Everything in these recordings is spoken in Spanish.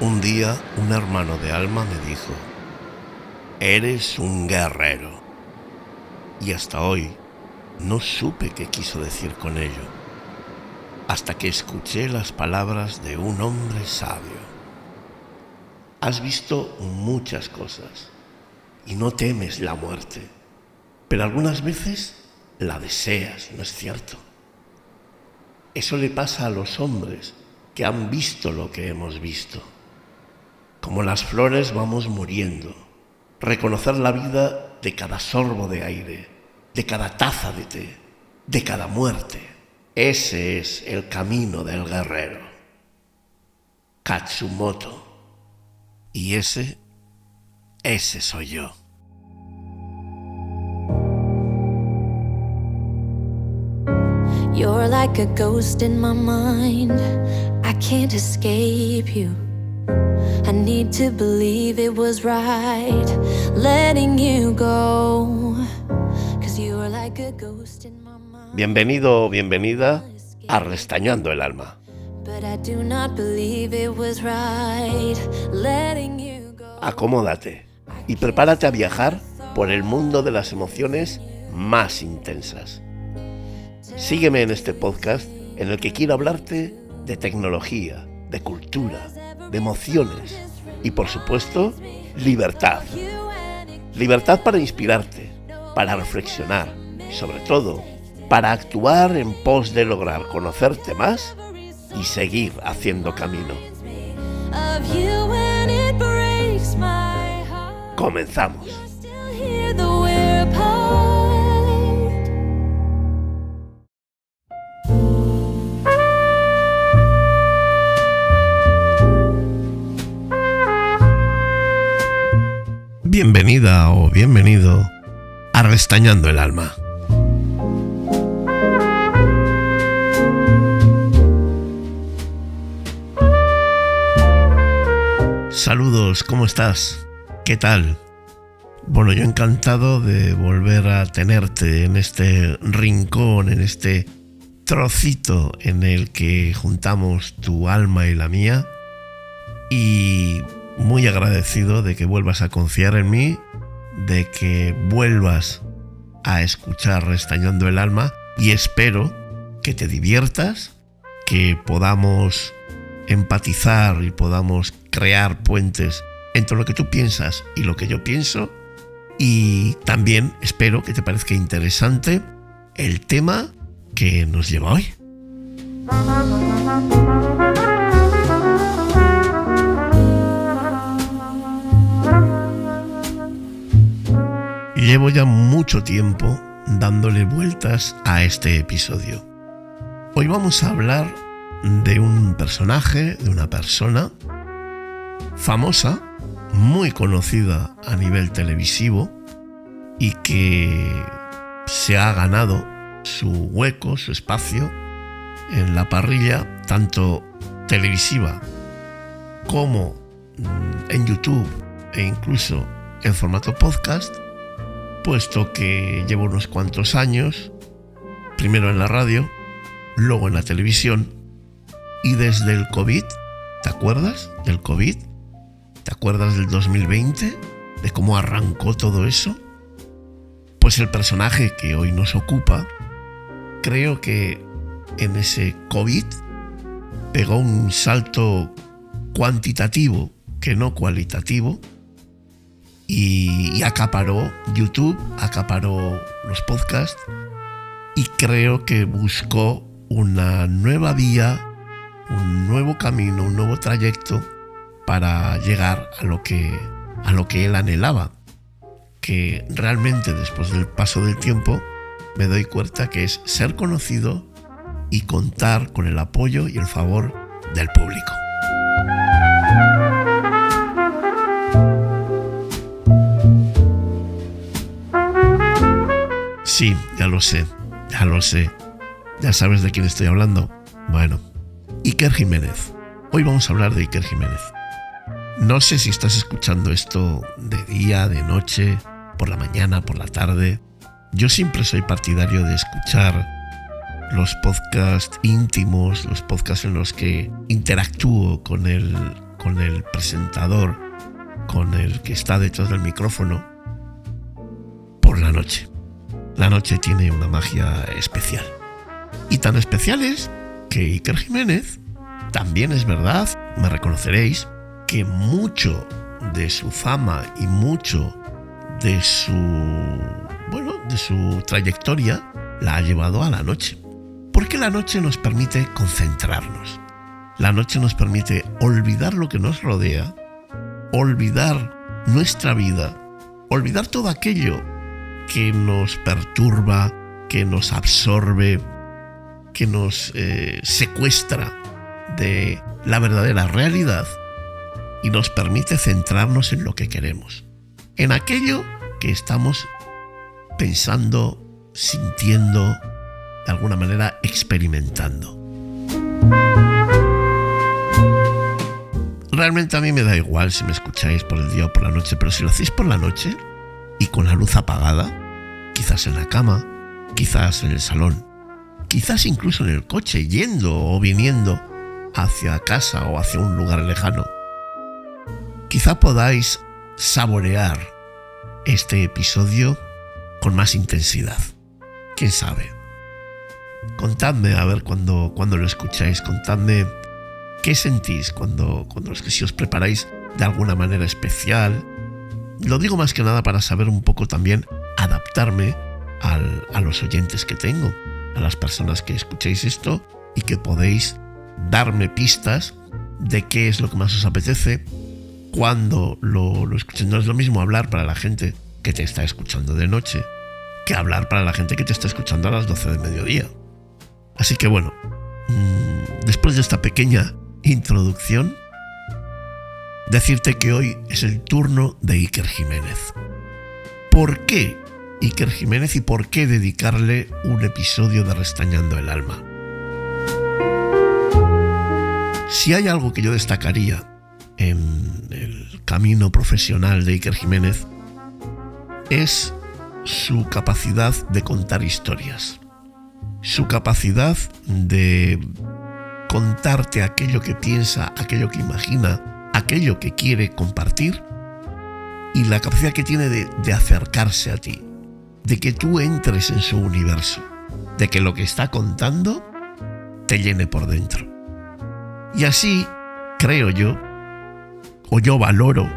Un día, un hermano de alma me dijo: eres un guerrero. Y hasta hoy no supe qué quiso decir con ello, hasta que escuché las palabras de un hombre sabio. Has visto muchas cosas y no temes la muerte, pero algunas veces la deseas, ¿no es cierto? Eso le pasa a los hombres que han visto lo que hemos visto. Como las flores vamos muriendo. Reconocer la vida de cada sorbo de aire, de cada taza de té, de cada muerte. Ese es el camino del guerrero. Katsumoto. Y ese soy yo. You're like a ghost in my mind. I can't escape you. I need to believe it was right letting you go. 'Cause you were like a ghost in my mind. Bienvenido o bienvenida a Restañando el Alma. But I do not believe it was right letting you go. Acomódate y prepárate a viajar por el mundo de las emociones más intensas. Sígueme en este podcast en el que quiero hablarte de tecnología, de cultura, de emociones y, por supuesto, libertad. Libertad para inspirarte, para reflexionar y, sobre todo, para actuar en pos de lograr conocerte más y seguir haciendo camino. Comenzamos. Bienvenida o bienvenido a Restañando el Alma. Saludos, ¿cómo estás? ¿Qué tal? Bueno, yo encantado de volver a tenerte en este rincón, en este trocito en el que juntamos tu alma y la mía, y muy agradecido de que vuelvas a confiar en mí, de que vuelvas a escuchar Restañando el Alma, y espero que te diviertas, que podamos empatizar y podamos crear puentes entre lo que tú piensas y lo que yo pienso, y también espero que te parezca interesante el tema que nos lleva hoy. Llevo ya mucho tiempo dándole vueltas a este episodio. Hoy vamos a hablar de un personaje, de una persona famosa, muy conocida a nivel televisivo y que se ha ganado su hueco, su espacio en la parrilla, tanto televisiva como en YouTube e incluso en formato podcast, puesto que llevo unos cuantos años, primero en la radio, luego en la televisión, y desde el COVID, ¿te acuerdas del COVID? ¿Te acuerdas del 2020? ¿De cómo arrancó todo eso? Pues el personaje que hoy nos ocupa, creo que en ese COVID pegó un salto cuantitativo que no cualitativo, y acaparó YouTube, acaparó los podcasts, y creo que buscó una nueva vía, un nuevo camino, un nuevo trayecto para llegar a lo que él anhelaba, que realmente después del paso del tiempo me doy cuenta que es ser conocido y contar con el apoyo y el favor del público. Sí, ya lo sé. ¿Ya sabes de quién estoy hablando? Bueno, Iker Jiménez. Hoy vamos a hablar de Iker Jiménez. No sé si estás escuchando esto de día, de noche, por la mañana, por la tarde. Yo siempre soy partidario de escuchar los podcasts íntimos, los podcasts en los que interactúo con el con el presentador, con el que está detrás del micrófono, por la noche. La noche tiene una magia especial. Y tan especial es que Iker Jiménez, también es verdad, me reconoceréis, que mucho de su fama y mucho de su trayectoria la ha llevado a la noche. Porque la noche nos permite concentrarnos. La noche nos permite olvidar lo que nos rodea, olvidar nuestra vida, olvidar todo aquello que nos perturba, que nos absorbe, que nos secuestra de la verdadera realidad y nos permite centrarnos en lo que queremos, en aquello que estamos pensando, sintiendo, de alguna manera experimentando. Realmente a mí me da igual si me escucháis por el día o por la noche, pero si lo hacéis por la noche y con la luz apagada, quizás en la cama, quizás en el salón, quizás incluso en el coche, yendo o viniendo hacia casa o hacia un lugar lejano, quizá podáis saborear este episodio con más intensidad. ¿Quién sabe? Contadme, a ver, cuando lo escucháis, contadme qué sentís cuando si os preparáis de alguna manera especial. Lo digo más que nada para saber un poco también adaptarme a los oyentes que tengo, a las personas que escucháis esto y que podéis darme pistas de qué es lo que más os apetece cuando lo escuchéis. No es lo mismo hablar para la gente que te está escuchando de noche que hablar para la gente que te está escuchando a las 12 del mediodía. Así que bueno, después de esta pequeña introducción, decirte que hoy es el turno de Iker Jiménez. ¿Por qué Iker Jiménez y por qué dedicarle un episodio de Restañando el Alma? Si hay algo que yo destacaría en el camino profesional de Iker Jiménez, es su capacidad de contar historias, su capacidad de contarte aquello que piensa, aquello que imagina, aquello que quiere compartir, y la capacidad que tiene de acercarse a ti, de que tú entres en su universo, de que lo que está contando te llene por dentro. Y así creo yo, o yo valoro,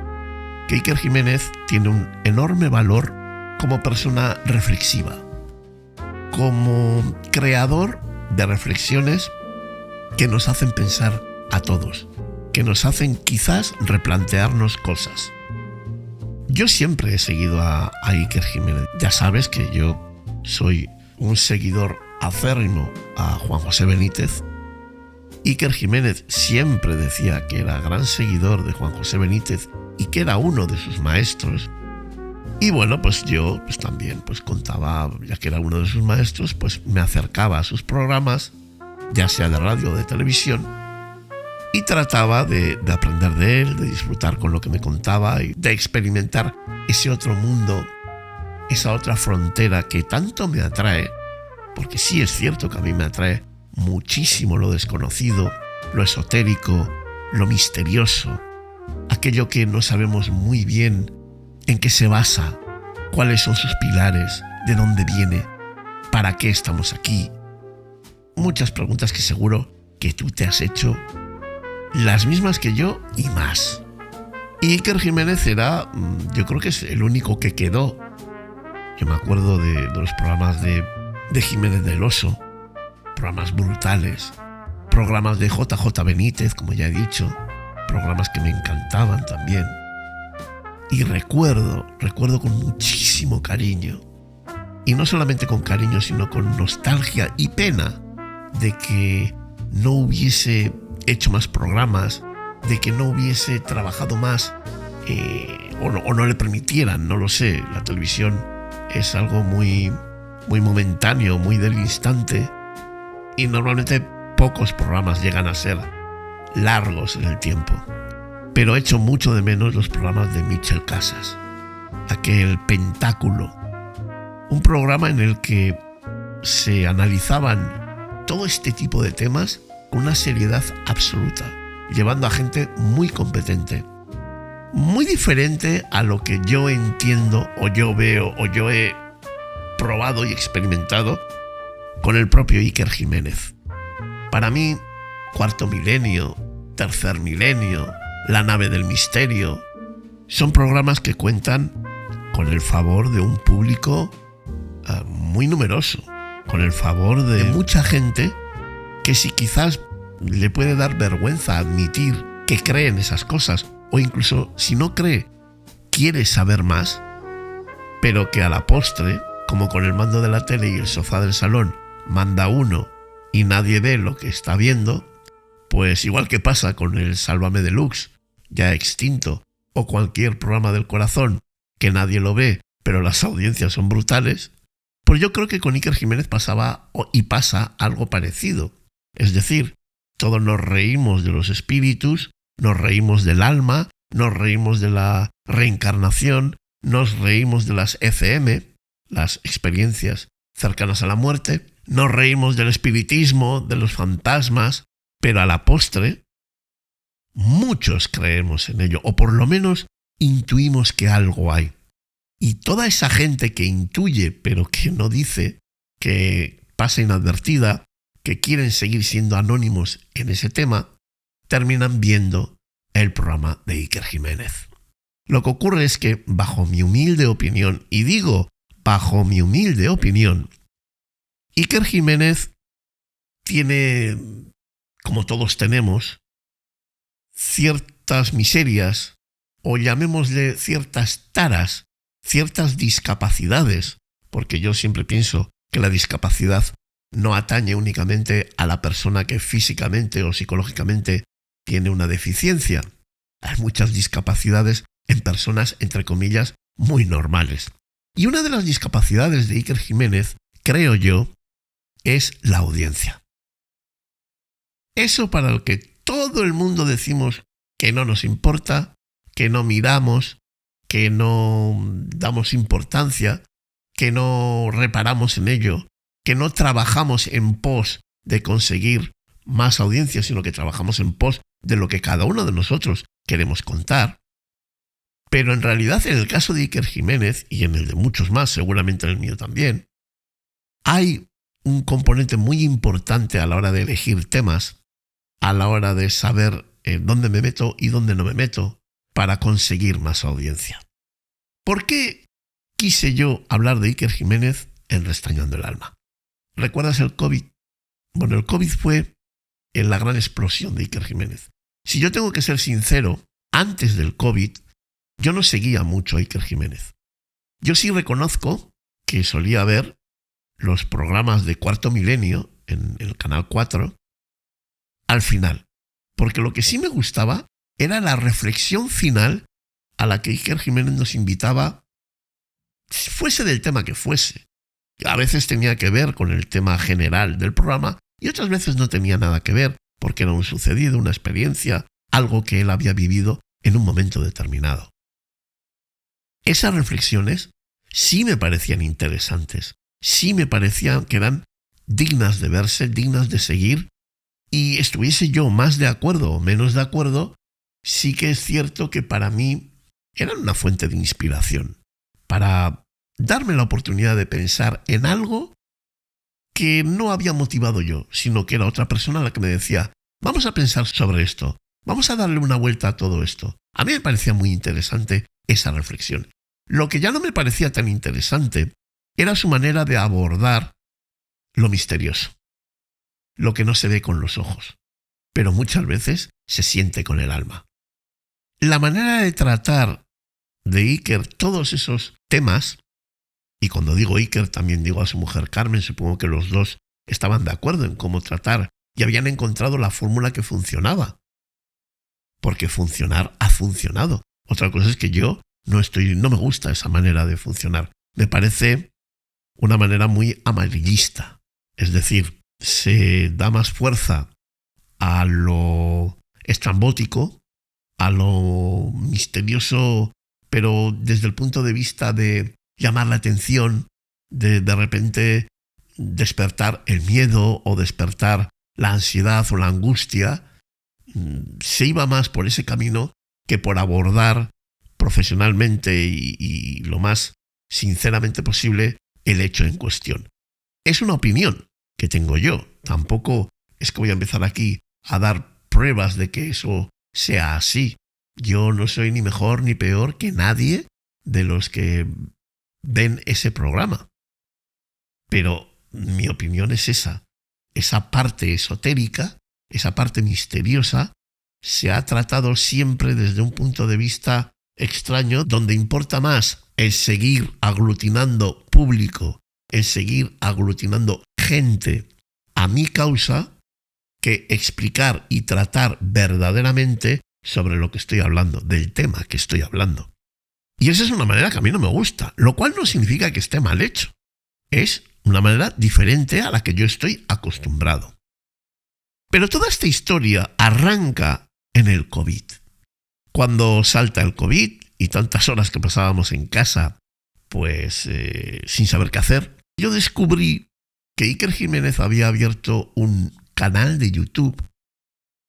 que Iker Jiménez tiene un enorme valor como persona reflexiva, como creador de reflexiones que nos hacen pensar a todos, que nos hacen quizás replantearnos cosas. Yo siempre he seguido a Iker Jiménez. Ya sabes que yo soy un seguidor acérrimo a Juan José Benítez. Iker Jiménez siempre decía que era gran seguidor de Juan José Benítez y que era uno de sus maestros. Y bueno, pues yo también contaba, ya que era uno de sus maestros, pues me acercaba a sus programas, ya sea de radio o de televisión, y trataba de aprender de él, de disfrutar con lo que me contaba y de experimentar ese otro mundo, esa otra frontera que tanto me atrae, porque sí es cierto que a mí me atrae muchísimo lo desconocido, lo esotérico, lo misterioso, aquello que no sabemos muy bien en qué se basa, cuáles son sus pilares, de dónde viene, para qué estamos aquí. Muchas preguntas que seguro que tú te has hecho, las mismas que yo y más. Y Iker Jiménez era, yo creo que es el único que quedó. Yo me acuerdo de los programas de Jiménez del Oso, programas brutales, programas de JJ Benítez, como ya he dicho, programas que me encantaban también. Y recuerdo con muchísimo cariño, y no solamente con cariño, sino con nostalgia y pena de que no hubiese hecho más programas, de que no hubiese trabajado más, o no le permitieran, no lo sé. La televisión es algo muy, muy momentáneo, muy del instante, y normalmente pocos programas llegan a ser largos en el tiempo. Pero echo mucho de menos los programas de Mitchell Casas, aquel pentáculo, un programa en el que se analizaban todo este tipo de temas con una seriedad absoluta. llevando a gente muy competente, muy diferente a lo que yo entiendo o yo veo o yo he probado y experimentado con el propio Iker Jiménez. Para mí, Cuarto Milenio, Tercer Milenio, La Nave del Misterio, son programas que cuentan con el favor de un público muy numeroso, con el favor de mucha gente que si quizás le puede dar vergüenza admitir que cree en esas cosas, o incluso si no cree, quiere saber más, pero que a la postre, como con el mando de la tele y el sofá del salón, manda uno y nadie ve lo que está viendo, pues igual que pasa con el Sálvame Deluxe, ya extinto, o cualquier programa del corazón que nadie lo ve, pero las audiencias son brutales, pues yo creo que con Iker Jiménez pasaba y pasa algo parecido. Es decir, todos nos reímos de los espíritus, nos reímos del alma, nos reímos de la reencarnación, nos reímos de las ECM, las experiencias cercanas a la muerte, nos reímos del espiritismo, de los fantasmas, pero a la postre muchos creemos en ello, o por lo menos intuimos que algo hay. Y toda esa gente que intuye, pero que no dice, que pasa inadvertida, que quieren seguir siendo anónimos en ese tema, terminan viendo el programa de Iker Jiménez. Lo que ocurre es que, bajo mi humilde opinión, y digo bajo mi humilde opinión, Iker Jiménez tiene, como todos tenemos, ciertas miserias, o llamémosle ciertas taras, ciertas discapacidades, porque yo siempre pienso que la discapacidad no atañe únicamente a la persona que físicamente o psicológicamente tiene una deficiencia. Hay muchas discapacidades en personas, entre comillas, muy normales. Y una de las discapacidades de Iker Jiménez, creo yo, es la audiencia. Eso para lo que todo el mundo decimos que no nos importa, que no miramos, que no damos importancia, que no reparamos en ello, que no trabajamos en pos de conseguir más audiencia, sino que trabajamos en pos de lo que cada uno de nosotros queremos contar. Pero en realidad, en el caso de Iker Jiménez, y en el de muchos más, seguramente en el mío también, hay un componente muy importante a la hora de elegir temas, a la hora de saber dónde me meto y dónde no me meto, para conseguir más audiencia. ¿Por qué quise yo hablar de Iker Jiménez en Restañando el Alma? ¿Recuerdas el COVID? Bueno, el COVID fue la gran explosión de Iker Jiménez. Si yo tengo que ser sincero, antes del COVID, yo no seguía mucho a Iker Jiménez. Yo sí reconozco que solía ver los programas de Cuarto Milenio en el Canal 4 al final, porque lo que sí me gustaba era la reflexión final a la que Iker Jiménez nos invitaba, fuese del tema que fuese. A veces tenía que ver con el tema general del programa y otras veces no tenía nada que ver porque era un sucedido, una experiencia, algo que él había vivido en un momento determinado. Esas reflexiones sí me parecían interesantes, sí me parecían que eran dignas de verse, dignas de seguir, y estuviese yo más de acuerdo o menos de acuerdo, sí que es cierto que para mí eran una fuente de inspiración, para darme la oportunidad de pensar en algo que no había motivado yo, sino que era otra persona la que me decía, vamos a pensar sobre esto, vamos a darle una vuelta a todo esto. A mí me parecía muy interesante esa reflexión. Lo que ya no me parecía tan interesante era su manera de abordar lo misterioso, lo que no se ve con los ojos, pero muchas veces se siente con el alma. La manera de tratar de Iker todos esos temas, y cuando digo Iker también digo a su mujer Carmen, supongo que los dos estaban de acuerdo en cómo tratar y habían encontrado la fórmula que funcionaba, porque funcionar ha funcionado. Otra cosa es que yo no me gusta esa manera de funcionar. Me parece una manera muy amarillista. Es decir, se da más fuerza a lo estrambótico, a lo misterioso, pero desde el punto de vista de llamar la atención, de repente despertar el miedo o despertar la ansiedad o la angustia, se iba más por ese camino que por abordar profesionalmente y lo más sinceramente posible el hecho en cuestión. Es una opinión que tengo yo. Tampoco es que voy a empezar aquí a dar pruebas de que eso sea así. Yo no soy ni mejor ni peor que nadie de los que ven ese programa. Pero mi opinión es esa. Esa parte esotérica, esa parte misteriosa, se ha tratado siempre desde un punto de vista extraño, donde importa más el seguir aglutinando público, el seguir aglutinando gente a mi causa, que explicar y tratar verdaderamente sobre lo que estoy hablando, del tema que estoy hablando. Y esa es una manera que a mí no me gusta, lo cual no significa que esté mal hecho. Es una manera diferente a la que yo estoy acostumbrado. Pero toda esta historia arranca en el COVID. Cuando salta el COVID y tantas horas que pasábamos en casa, pues sin saber qué hacer, yo descubrí que Iker Jiménez había abierto un canal de YouTube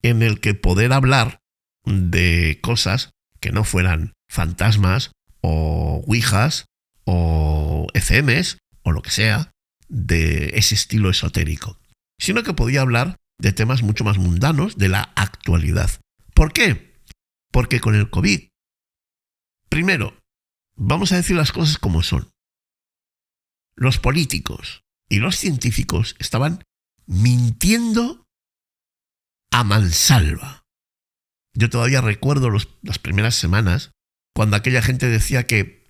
en el que poder hablar de cosas que no fueran fantasmas o ouijas o ECMs o lo que sea de ese estilo esotérico, sino que podía hablar de temas mucho más mundanos de la actualidad. ¿Por qué? Porque con el COVID, primero, vamos a decir las cosas como son. Los políticos y los científicos estaban mintiendo a mansalva. Yo todavía recuerdo las primeras semanas cuando aquella gente decía que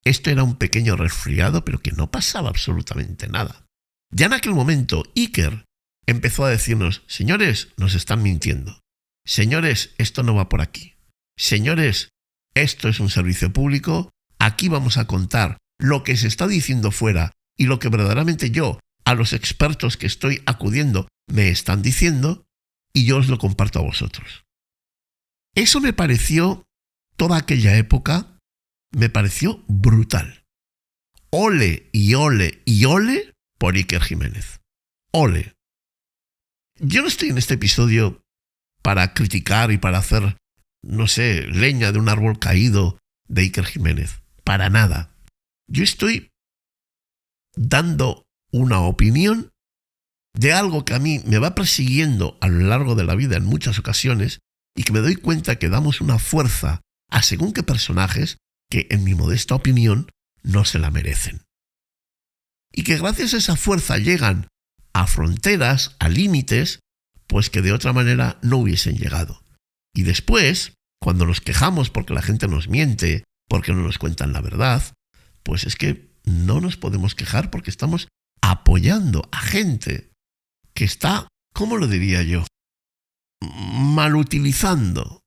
esto era un pequeño resfriado, pero que no pasaba absolutamente nada. Ya en aquel momento, Iker empezó a decirnos: señores, nos están mintiendo. Señores, esto no va por aquí. Señores, esto es un servicio público. Aquí vamos a contar lo que se está diciendo fuera y lo que verdaderamente yo, a los expertos que estoy acudiendo, me están diciendo, y yo os lo comparto a vosotros. Eso me pareció, toda aquella época, me pareció brutal. Ole y ole y ole por Iker Jiménez. Ole. Yo no estoy en este episodio para criticar y para hacer, no sé, leña de un árbol caído de Iker Jiménez. Para nada. Yo estoy dando una opinión de algo que a mí me va persiguiendo a lo largo de la vida en muchas ocasiones y que me doy cuenta que damos una fuerza a según qué personajes que, en mi modesta opinión, no se la merecen. Y que gracias a esa fuerza llegan a fronteras, a límites, pues que de otra manera no hubiesen llegado. Y después, cuando nos quejamos porque la gente nos miente, porque no nos cuentan la verdad, pues es que no nos podemos quejar porque estamos apoyando a gente que está, ¿cómo lo diría yo?, malutilizando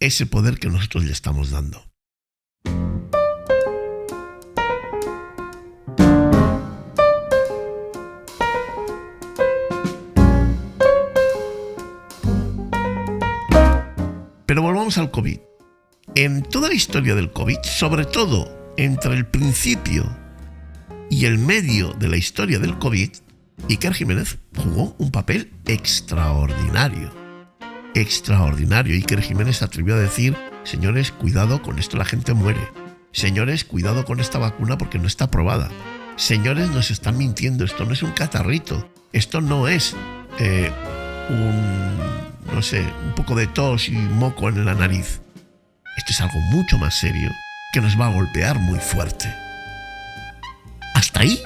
ese poder que nosotros le estamos dando. Pero volvamos al COVID. En toda la historia del COVID, sobre todo entre el principio y el medio de la historia del COVID, Iker Jiménez jugó un papel extraordinario. Extraordinario. Iker Jiménez se atrevió a decir: señores, cuidado, con esto la gente muere. Señores, cuidado con esta vacuna porque no está aprobada. Señores, nos están mintiendo, esto no es un catarrito. Esto no es un poco de tos y moco en la nariz. Esto es algo mucho más serio que nos va a golpear muy fuerte. Hasta ahí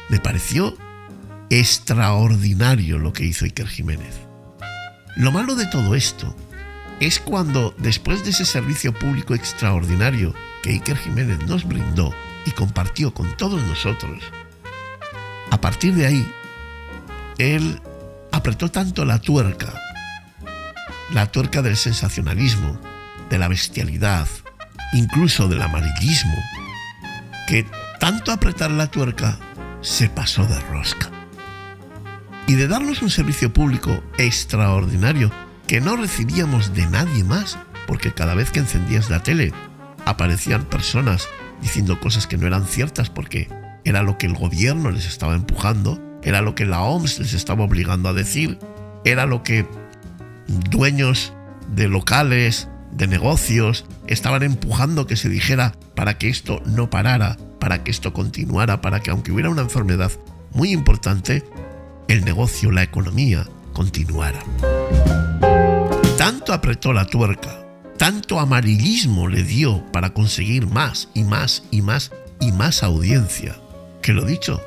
me pareció extraordinario lo que hizo Iker Jiménez. Lo malo de todo esto es cuando, después de ese servicio público extraordinario que Iker Jiménez nos brindó y compartió con todos nosotros, a partir de ahí, él apretó tanto la tuerca del sensacionalismo, de la bestialidad, incluso del amarillismo, que tanto apretar la tuerca se pasó de rosca. Y de darnos un servicio público extraordinario que no recibíamos de nadie más, porque cada vez que encendías la tele aparecían personas diciendo cosas que no eran ciertas porque era lo que el gobierno les estaba empujando, era lo que la OMS les estaba obligando a decir, era lo que dueños de locales, de negocios, estaban empujando que se dijera para que esto no parara, para que esto continuara, para que aunque hubiera una enfermedad muy importante, el negocio, la economía continuara. Tanto apretó la tuerca, tanto amarillismo le dio para conseguir más y más y más y más audiencia, que lo dicho,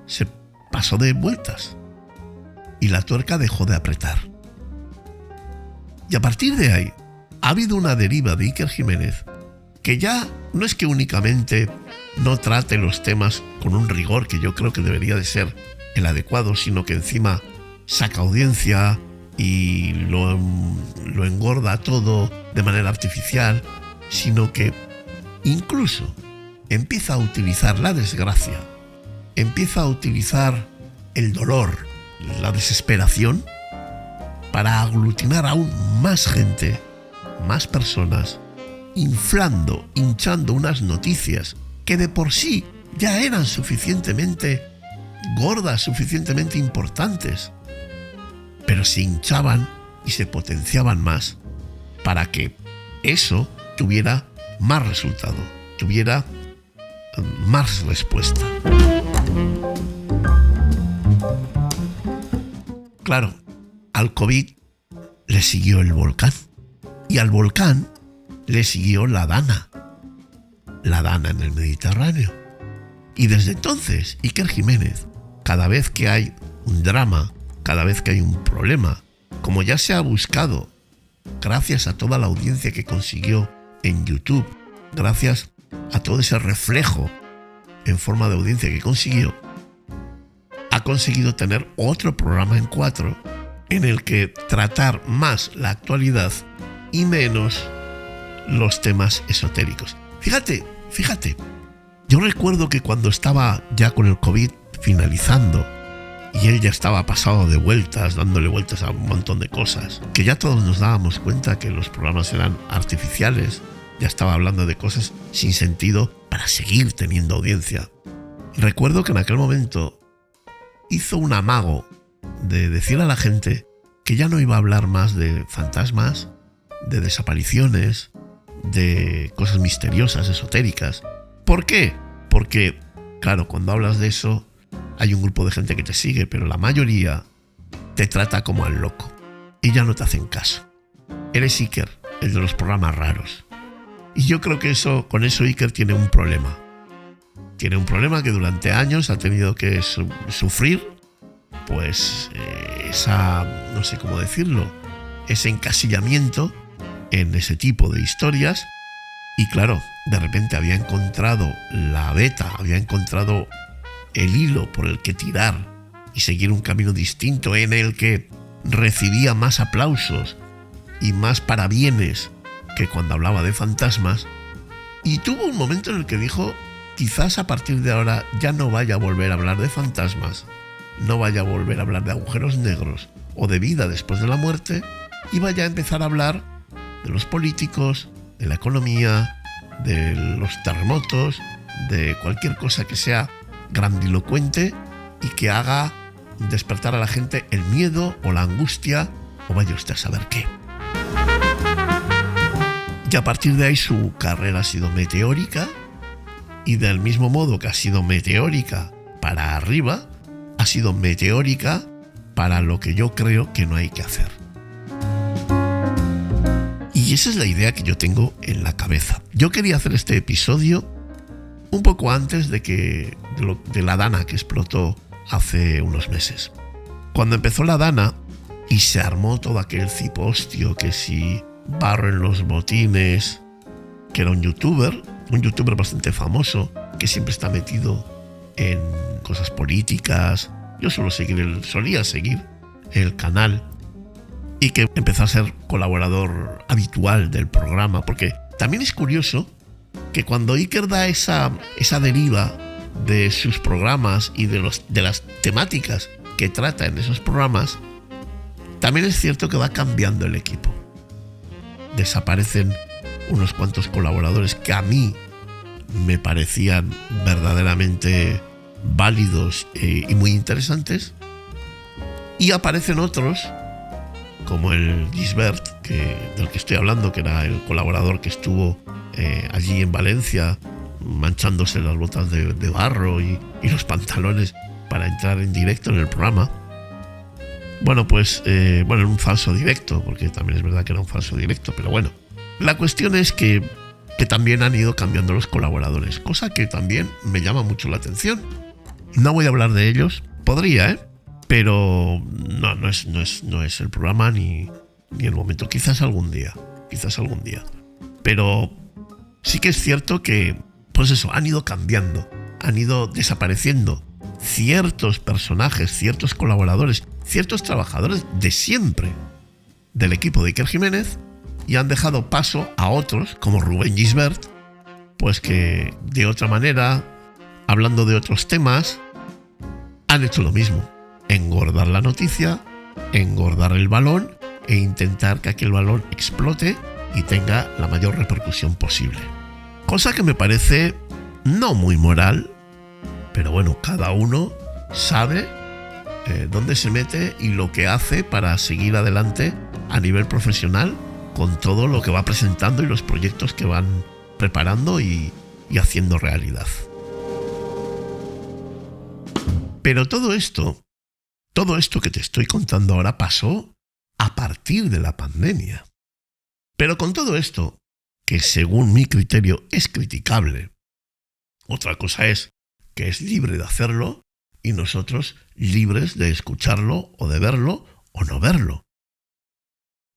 se pasó de vueltas y la tuerca dejó de apretar. Y a partir de ahí ha habido una deriva de Iker Jiménez que ya no es que únicamente no trate los temas con un rigor que yo creo que debería de ser el adecuado, sino que encima saca audiencia y lo engorda todo de manera artificial, sino que incluso empieza a utilizar la desgracia, empieza a utilizar el dolor, la desesperación, para aglutinar aún más gente, más personas, inflando, hinchando unas noticias que de por sí ya eran suficientemente gordas, suficientemente importantes, pero se hinchaban y se potenciaban más para que eso tuviera más resultado, tuviera más respuesta. Claro, al COVID le siguió el volcán y al volcán le siguió la Dana en el Mediterráneo. Y desde entonces, Iker Jiménez, cada vez que hay un drama, cada vez que hay un problema, como ya se ha buscado, gracias a toda la audiencia que consiguió en YouTube, gracias a todo ese reflejo en forma de audiencia que consiguió, ha conseguido tener otro programa en 4 en el que tratar más la actualidad y menos los temas esotéricos. Fíjate, yo recuerdo que cuando estaba ya con el COVID finalizando y él ya estaba pasado de vueltas, dándole vueltas a un montón de cosas, que ya todos nos dábamos cuenta que los programas eran artificiales, ya estaba hablando de cosas sin sentido para seguir teniendo audiencia. Recuerdo que en aquel momento hizo un amago de decir a la gente que ya no iba a hablar más de fantasmas, de desapariciones, de cosas misteriosas, esotéricas. ¿Por qué? Porque, claro, cuando hablas de eso hay un grupo de gente que te sigue, pero la mayoría te trata como al loco y ya no te hacen caso. Eres Iker, el de los programas raros. Y yo creo que con eso Iker tiene un problema. Tiene un problema que durante años ha tenido que sufrir, pues no sé cómo decirlo, ese encasillamiento en ese tipo de historias. Y claro, de repente había encontrado la beta, había encontrado el hilo por el que tirar y seguir un camino distinto en el que recibía más aplausos y más parabienes que cuando hablaba de fantasmas. Y tuvo un momento en el que dijo: quizás a partir de ahora ya no vaya a volver a hablar de fantasmas, no vaya a volver a hablar de agujeros negros o de vida después de la muerte, y vaya a empezar a hablar de los políticos, de la economía, de los terremotos, de cualquier cosa que sea grandilocuente y que haga despertar a la gente el miedo o la angustia o vaya usted a saber qué. Y a partir de ahí su carrera ha sido meteórica, y del mismo modo que ha sido meteórica para arriba, ha sido meteórica para lo que yo creo que no hay que hacer. Y esa es la idea que yo tengo en la cabeza. Yo quería hacer este episodio un poco antes de la Dana que explotó hace unos meses. Cuando empezó la Dana y se armó todo aquel cipostio, que si Barro en los botines, que era un youtuber bastante famoso, que siempre está metido en cosas políticas. Yo solía seguir el canal, y que empezó a ser colaborador habitual del programa, porque también es curioso que cuando Iker da esa deriva de sus programas y de las temáticas que trata en esos programas, también es cierto que va cambiando el equipo. Desaparecen unos cuantos colaboradores que a mí me parecían verdaderamente válidos y muy interesantes, y aparecen otros como el Gisbert, del que estoy hablando, que era el colaborador que estuvo allí en Valencia manchándose las botas de barro y los pantalones para entrar en directo en el programa. Bueno, pues era un falso directo, porque también es verdad que era un falso directo, pero bueno, la cuestión es que también han ido cambiando los colaboradores, cosa que también me llama mucho la atención. No voy a hablar de ellos, podría, pero no es el programa ni el momento. Quizás algún día. Pero sí que es cierto que, pues eso, han ido cambiando, han ido desapareciendo ciertos personajes, ciertos colaboradores, ciertos trabajadores de siempre del equipo de Iker Jiménez, y han dejado paso a otros como Rubén Gisbert, pues que de otra manera, hablando de otros temas, han hecho lo mismo: engordar la noticia, engordar el balón e intentar que aquel balón explote y tenga la mayor repercusión posible. Cosa que me parece no muy moral, pero bueno, cada uno sabe dónde se mete y lo que hace para seguir adelante a nivel profesional con todo lo que va presentando y los proyectos que van preparando y haciendo realidad. Pero todo esto que te estoy contando ahora pasó a partir de la pandemia. Pero con todo esto, que según mi criterio es criticable, otra cosa es que es libre de hacerlo y nosotros libres de escucharlo o de verlo o no verlo.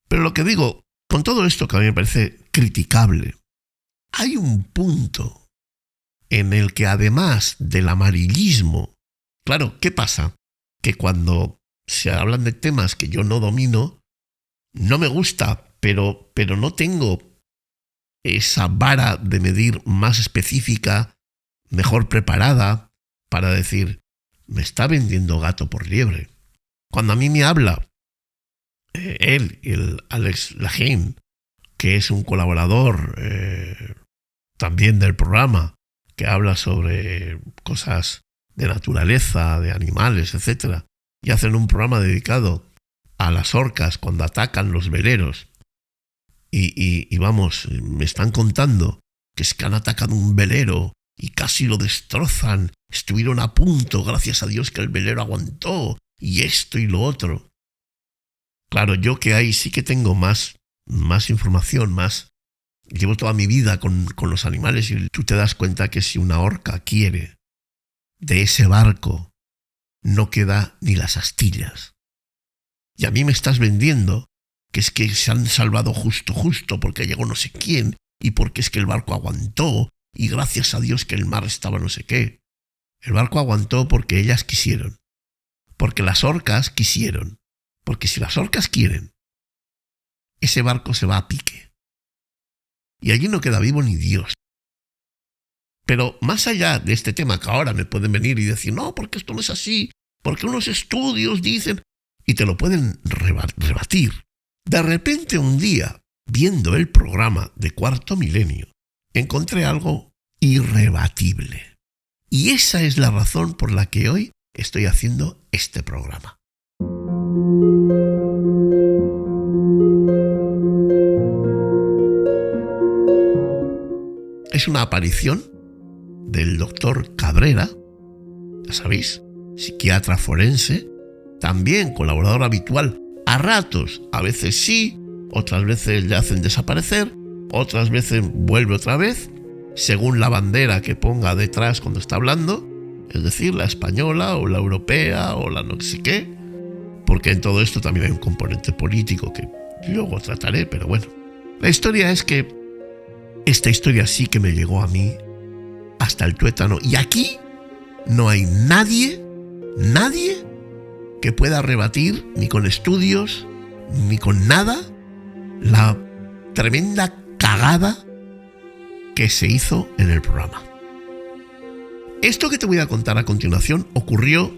Pero lo que digo, con todo esto que a mí me parece criticable, hay un punto en el que además del amarillismo, claro, ¿qué pasa? Que cuando se hablan de temas que yo no domino, no me gusta, pero no tengo esa vara de medir más específica, mejor preparada, para decir, me está vendiendo gato por liebre. Cuando a mí me habla él y el Alex Lahaine, que es un colaborador también del programa, que habla sobre cosas de naturaleza, de animales, etc., y hacen un programa dedicado a las orcas cuando atacan los veleros, y vamos, me están contando que es que han atacado un velero y casi lo destrozan, estuvieron a punto, gracias a Dios que el velero aguantó, y esto y lo otro. Claro, yo que ahí sí que tengo más información, llevo toda mi vida con los animales, y tú te das cuenta que si una orca quiere, de ese barco no queda ni las astillas. Y a mí me estás vendiendo que es que se han salvado justo porque llegó no sé quién, y porque es que el barco aguantó, y gracias a Dios que el mar estaba no sé qué. El barco aguantó porque ellas quisieron, porque las orcas quisieron, porque si las orcas quieren, ese barco se va a pique. Y allí no queda vivo ni Dios. Pero más allá de este tema, que ahora me pueden venir y decir, no, porque esto no es así, porque unos estudios dicen, y te lo pueden rebatir. De repente un día, viendo el programa de Cuarto Milenio, encontré algo irrebatible. Y esa es la razón por la que hoy estoy haciendo este programa. Es una aparición del doctor Cabrera, ya sabéis, psiquiatra forense, también colaborador habitual, a ratos, a veces sí, otras veces le hacen desaparecer, otras veces vuelve otra vez, según la bandera que ponga detrás cuando está hablando, es decir, la española o la europea o la no sé qué, porque en todo esto también hay un componente político que luego trataré, pero bueno. La historia es que esta historia sí que me llegó a mí hasta el tuétano, y aquí no hay nadie que pueda rebatir, ni con estudios, ni con nada, la tremenda cagada que se hizo en el programa. Esto que te voy a contar a continuación ocurrió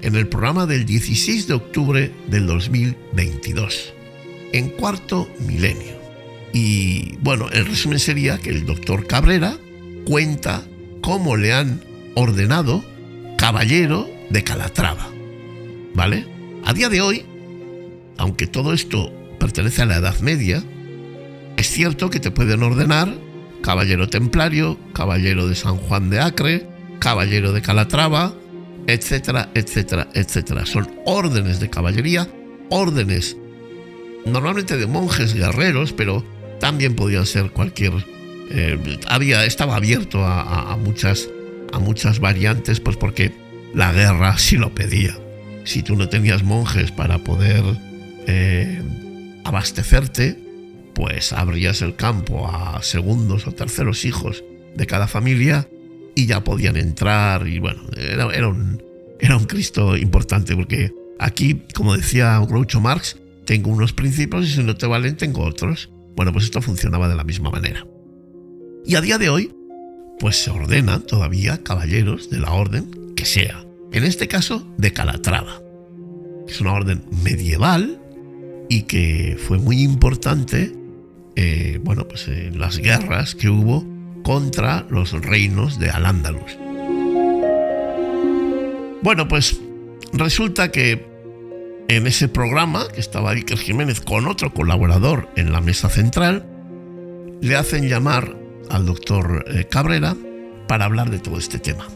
en el programa del 16 de octubre del 2022, en Cuarto Milenio. Y bueno, el resumen sería que el doctor Cabrera cuenta cómo le han ordenado caballero de Calatrava, ¿vale? A día de hoy, aunque todo esto pertenece a la Edad Media, es cierto que te pueden ordenar caballero templario, caballero de San Juan de Acre, caballero de Calatrava, etcétera, etcétera, etcétera. Son órdenes de caballería, órdenes normalmente de monjes guerreros, pero también podían ser cualquier... estaba abierto a muchas variantes, pues porque la guerra sí lo pedía. Si tú no tenías monjes para poder abastecerte, pues abrías el campo a segundos o terceros hijos de cada familia y ya podían entrar. Y bueno, era un Cristo importante, porque aquí, como decía Groucho Marx, tengo unos principios y si no te valen tengo otros. Bueno, pues esto funcionaba de la misma manera. Y a día de hoy, pues se ordenan todavía caballeros de la orden que sea. En este caso, de Calatrava. Es una orden medieval y que fue muy importante en las guerras que hubo contra los reinos de Al-Ándalus. Bueno, pues resulta que en ese programa que estaba Iker Jiménez con otro colaborador en la mesa central, le hacen llamar al doctor Cabrera para hablar de todo este tema.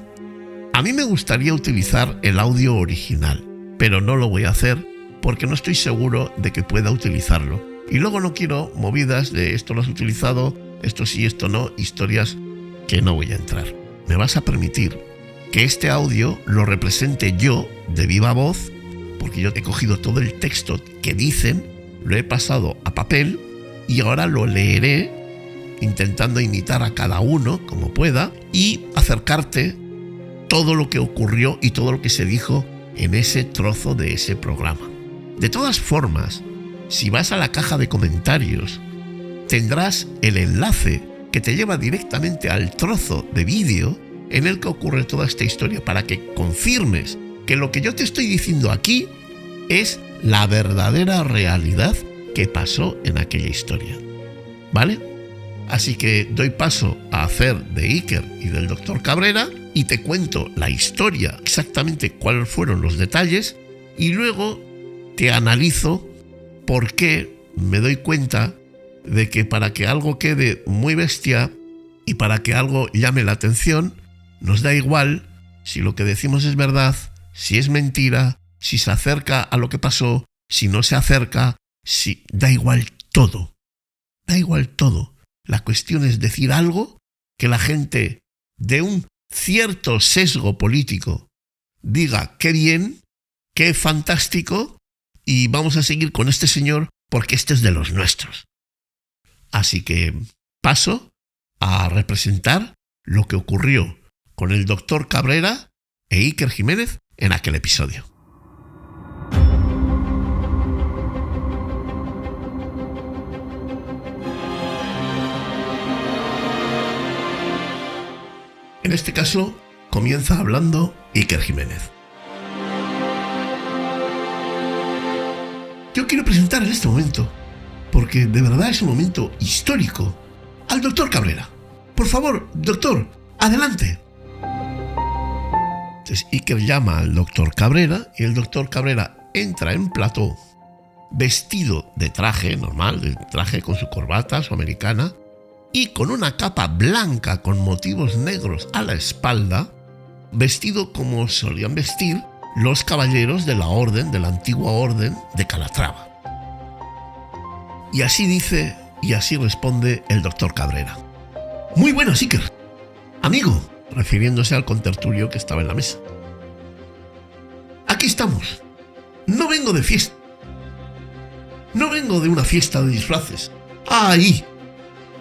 A mí me gustaría utilizar el audio original, pero no lo voy a hacer porque no estoy seguro de que pueda utilizarlo. Y luego no quiero movidas de esto lo has utilizado, esto sí, esto no, historias que no voy a entrar. Me vas a permitir que este audio lo represente yo de viva voz, porque yo he cogido todo el texto que dicen, lo he pasado a papel y ahora lo leeré intentando imitar a cada uno como pueda y acercarte todo lo que ocurrió y todo lo que se dijo en ese trozo de ese programa. De todas formas, si vas a la caja de comentarios, tendrás el enlace que te lleva directamente al trozo de vídeo en el que ocurre toda esta historia, para que confirmes que lo que yo te estoy diciendo aquí es la verdadera realidad que pasó en aquella historia. ¿Vale? Así que doy paso a hacer de Iker y del doctor Cabrera y te cuento la historia, exactamente cuáles fueron los detalles, y luego te analizo por qué me doy cuenta de que para que algo quede muy bestia y para que algo llame la atención, nos da igual si lo que decimos es verdad, si es mentira, si se acerca a lo que pasó, si no se acerca, si... da igual todo. Da igual todo. La cuestión es decir algo que la gente de un cierto sesgo político diga qué bien, qué fantástico, y vamos a seguir con este señor porque este es de los nuestros. Así que paso a representar lo que ocurrió con el doctor Cabrera e Iker Jiménez en aquel episodio. En este caso, comienza hablando Iker Jiménez. Yo quiero presentar en este momento, porque de verdad es un momento histórico, al doctor Cabrera. Por favor, doctor, adelante. Entonces Iker llama al doctor Cabrera y el doctor Cabrera entra en plató vestido de traje normal, de traje con su corbata, su americana, y con una capa blanca con motivos negros a la espalda, vestido como solían vestir los caballeros de la orden, de la antigua orden de Calatrava. Y así dice, y así responde el doctor Cabrera. Muy buenas, Iker. Amigo, refiriéndose al contertulio que estaba en la mesa. Aquí estamos. No vengo de fiesta. No vengo de una fiesta de disfraces. Ahí.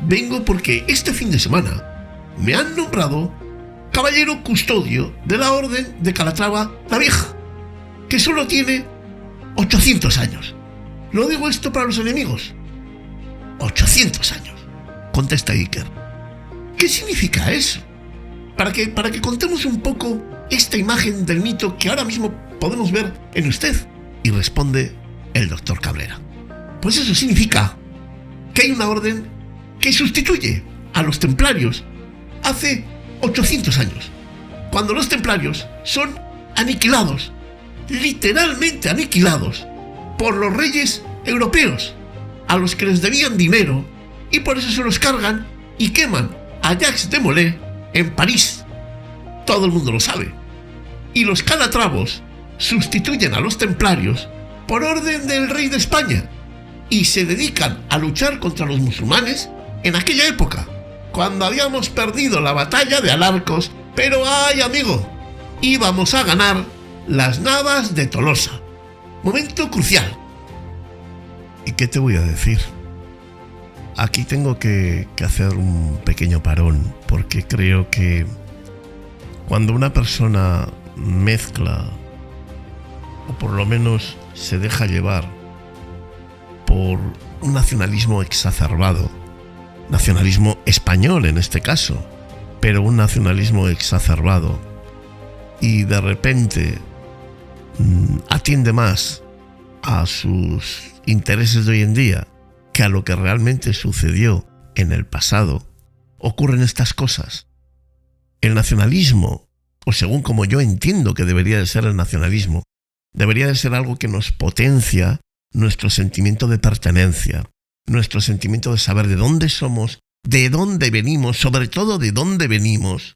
Vengo porque este fin de semana me han nombrado caballero custodio de la orden de Calatrava la Vieja, que solo tiene 800 años. Lo digo esto para los enemigos. 800 años, contesta Iker. ¿Qué significa eso? Para que contemos un poco esta imagen del mito que ahora mismo podemos ver en usted. Y responde el doctor Cabrera. Pues eso significa que hay una orden que sustituye a los templarios hace 800 años, cuando los templarios son aniquilados, literalmente aniquilados, por los reyes europeos, a los que les debían dinero, y por eso se los cargan y queman a Jacques de Molay en París. Todo el mundo lo sabe. Y los calatravos sustituyen a los templarios por orden del rey de España y se dedican a luchar contra los musulmanes en aquella época, cuando habíamos perdido la batalla de Alarcos, pero ¡ay, amigo! Íbamos a ganar las Navas de Tolosa. Momento crucial. ¿Y qué te voy a decir? Aquí tengo que hacer un pequeño parón, porque creo que cuando una persona mezcla, o por lo menos se deja llevar por un nacionalismo exacerbado, nacionalismo español en este caso, pero un nacionalismo exacerbado, y de repente atiende más a sus intereses de hoy en día que a lo que realmente sucedió en el pasado, ocurren estas cosas. El nacionalismo, o según como yo entiendo que debería de ser el nacionalismo, debería de ser algo que nos potencia nuestro sentimiento de pertenencia, nuestro sentimiento de saber de dónde somos, de dónde venimos, sobre todo de dónde venimos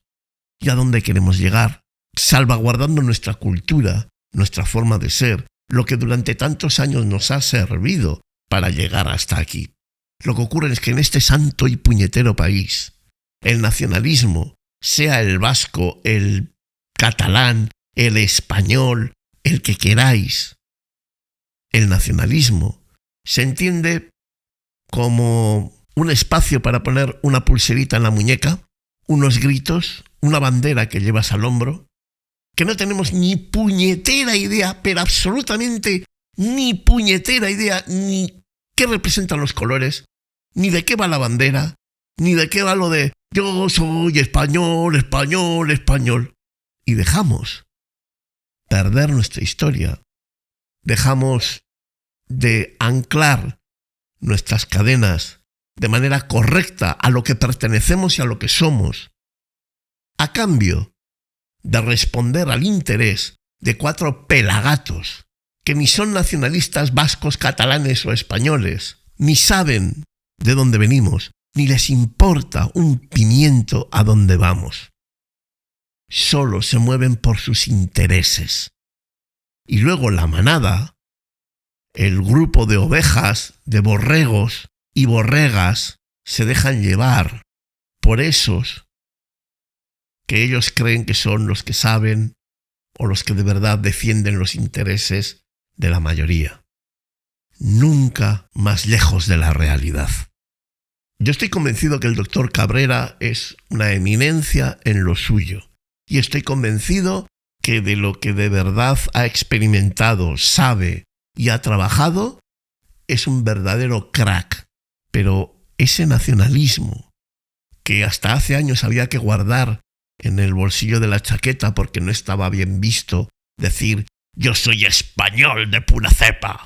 y a dónde queremos llegar, salvaguardando nuestra cultura, nuestra forma de ser, lo que durante tantos años nos ha servido para llegar hasta aquí. Lo que ocurre es que en este santo y puñetero país, el nacionalismo, sea el vasco, el catalán, el español, el que queráis, el nacionalismo se entiende como un espacio para poner una pulserita en la muñeca, unos gritos, una bandera que llevas al hombro, que no tenemos ni puñetera idea, pero absolutamente ni puñetera idea, ni qué representan los colores, ni de qué va la bandera, ni de qué va lo de yo soy español, español, español. Y dejamos perder nuestra historia, dejamos de anclar nuestras cadenas de manera correcta a lo que pertenecemos y a lo que somos, a cambio de responder al interés de 4 pelagatos que ni son nacionalistas vascos, catalanes o españoles, ni saben de dónde venimos, ni les importa un pimiento a dónde vamos. Solo se mueven por sus intereses. Y luego la manada, el grupo de ovejas, de borregos y borregas, se dejan llevar por esos que ellos creen que son los que saben o los que de verdad defienden los intereses de la mayoría. Nunca más lejos de la realidad. Yo estoy convencido que el doctor Cabrera es una eminencia en lo suyo y estoy convencido que de lo que de verdad ha experimentado, sabe y ha trabajado es un verdadero crack. Pero ese nacionalismo que hasta hace años había que guardar en el bolsillo de la chaqueta porque no estaba bien visto decir yo soy español de pura cepa,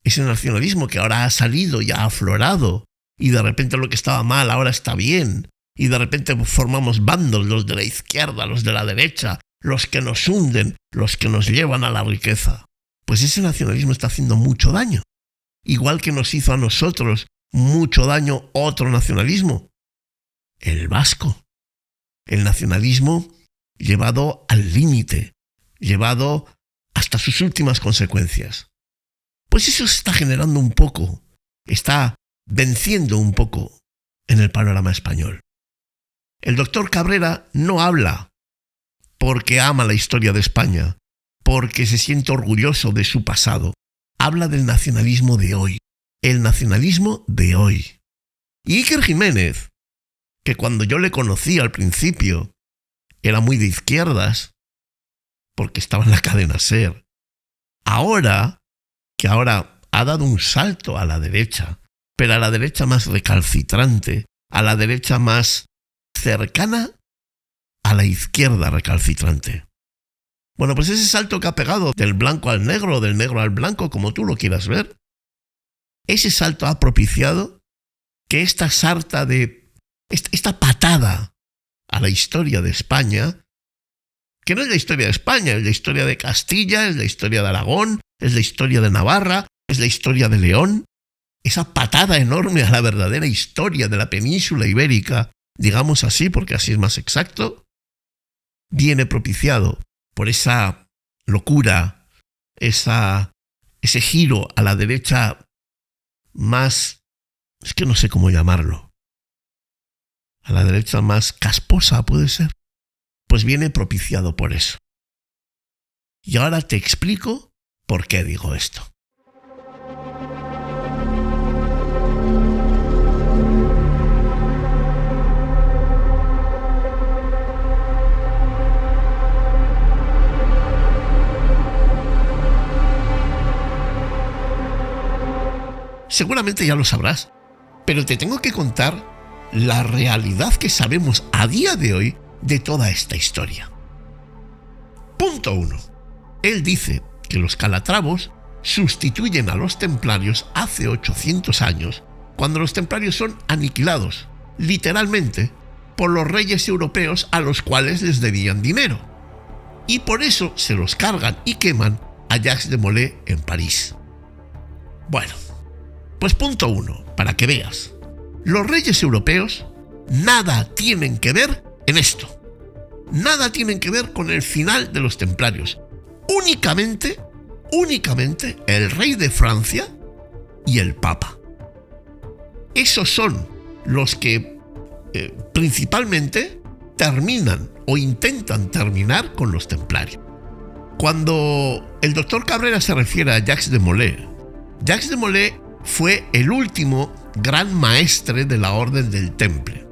ese nacionalismo que ahora ha salido y ha aflorado y de repente lo que estaba mal ahora está bien y de repente formamos bandos, los de la izquierda, los de la derecha, los que nos hunden, los que nos llevan a la riqueza. Pues ese nacionalismo está haciendo mucho daño, igual que nos hizo a nosotros mucho daño otro nacionalismo, el vasco, el nacionalismo llevado al límite, llevado hasta sus últimas consecuencias. Pues eso se está generando un poco, está venciendo un poco en el panorama español. El doctor Cabrera no habla porque ama la historia de España, porque se siente orgulloso de su pasado. Habla del nacionalismo de hoy, el nacionalismo de hoy. Y Iker Jiménez, que cuando yo le conocí al principio era muy de izquierdas, porque estaba en la cadena SER. Ahora ha dado un salto a la derecha, pero a la derecha más recalcitrante, a la derecha más cercana a la izquierda recalcitrante. Bueno, pues ese salto que ha pegado del blanco al negro, del negro al blanco, como tú lo quieras ver, ese salto ha propiciado que esta sarta esta patada a la historia de España, que no es la historia de España, es la historia de Castilla, es la historia de Aragón, es la historia de Navarra, es la historia de León, esa patada enorme a la verdadera historia de la península ibérica, digamos así, porque así es más exacto, viene propiciado por esa locura, ese giro a la derecha más, es que no sé cómo llamarlo, a la derecha más casposa, puede ser, pues viene propiciado por eso. Y ahora te explico por qué digo esto. Seguramente ya lo sabrás, pero te tengo que contar la realidad que sabemos a día de hoy de toda esta historia. Punto 1. Él dice que los calatravos sustituyen a los templarios hace 800 años, cuando los templarios son aniquilados, literalmente, por los reyes europeos a los cuales les debían dinero. Y por eso se los cargan y queman a Jacques de Molay en París. Bueno, pues punto 1, para que veas. Los reyes europeos nada tienen que ver en esto. Nada tienen que ver con el final de los templarios. Únicamente el rey de Francia y el papa. Esos son los que principalmente terminan o intentan terminar con los templarios. Cuando el doctor Cabrera se refiere a Jacques de Molay fue el último gran maestre de la Orden del Temple.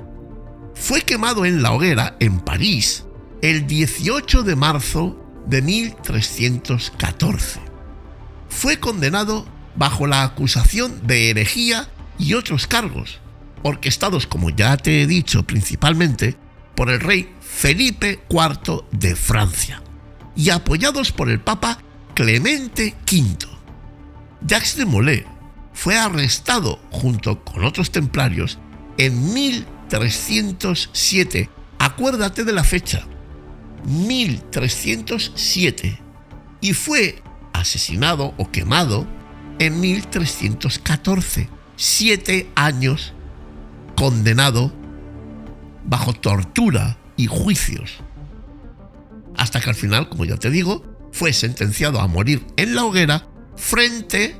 Fue quemado en la hoguera en París el 18 de marzo de 1314. Fue condenado bajo la acusación de herejía y otros cargos, orquestados, como ya te he dicho, principalmente por el rey Felipe IV de Francia y apoyados por el Papa Clemente V. Jacques de Molay fue arrestado junto con otros templarios en 1307. Acuérdate de la fecha, 1307. Y fue asesinado o quemado en 1314. 7 años condenado bajo tortura y juicios. Hasta que al final, como ya te digo, fue sentenciado a morir en la hoguera frente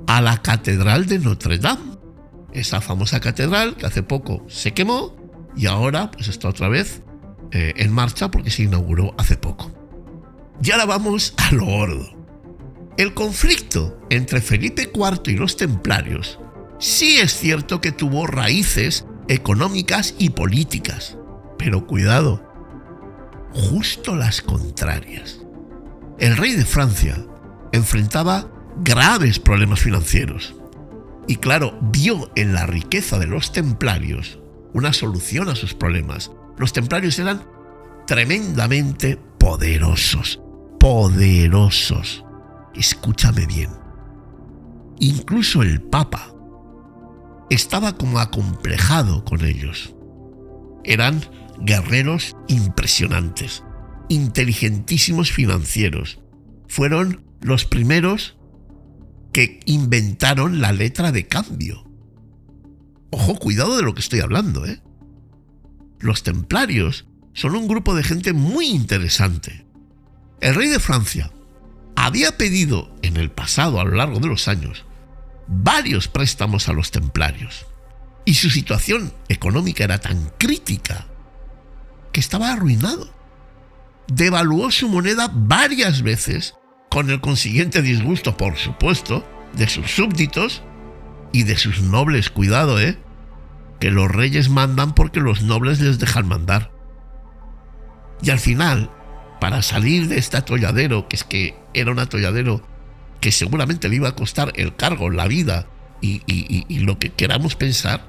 a la Catedral de Notre Dame, esa famosa catedral que hace poco se quemó y ahora pues está otra vez en marcha porque se inauguró hace poco. Y ahora vamos a lo gordo. El conflicto entre Felipe IV y los templarios sí es cierto que tuvo raíces económicas y políticas, pero cuidado, justo las contrarias. El rey de Francia enfrentaba graves problemas financieros y claro, vio en la riqueza de los templarios una solución a sus problemas. Los templarios eran tremendamente poderosos. Escúchame bien. Incluso el Papa estaba como acomplejado con ellos. Eran guerreros impresionantes, inteligentísimos financieros. Fueron los primeros que inventaron la letra de cambio. Ojo, cuidado de lo que estoy hablando, ¿eh? Los templarios son un grupo de gente muy interesante. El rey de Francia había pedido en el pasado, a lo largo de los años, varios préstamos a los templarios. Y su situación económica era tan crítica que estaba arruinado. Devaluó su moneda varias veces, con el consiguiente disgusto, por supuesto, de sus súbditos y de sus nobles. Cuidado, que los reyes mandan porque los nobles les dejan mandar. Y al final, para salir de este atolladero, que es que era un atolladero que seguramente le iba a costar el cargo, la vida y lo que queramos pensar,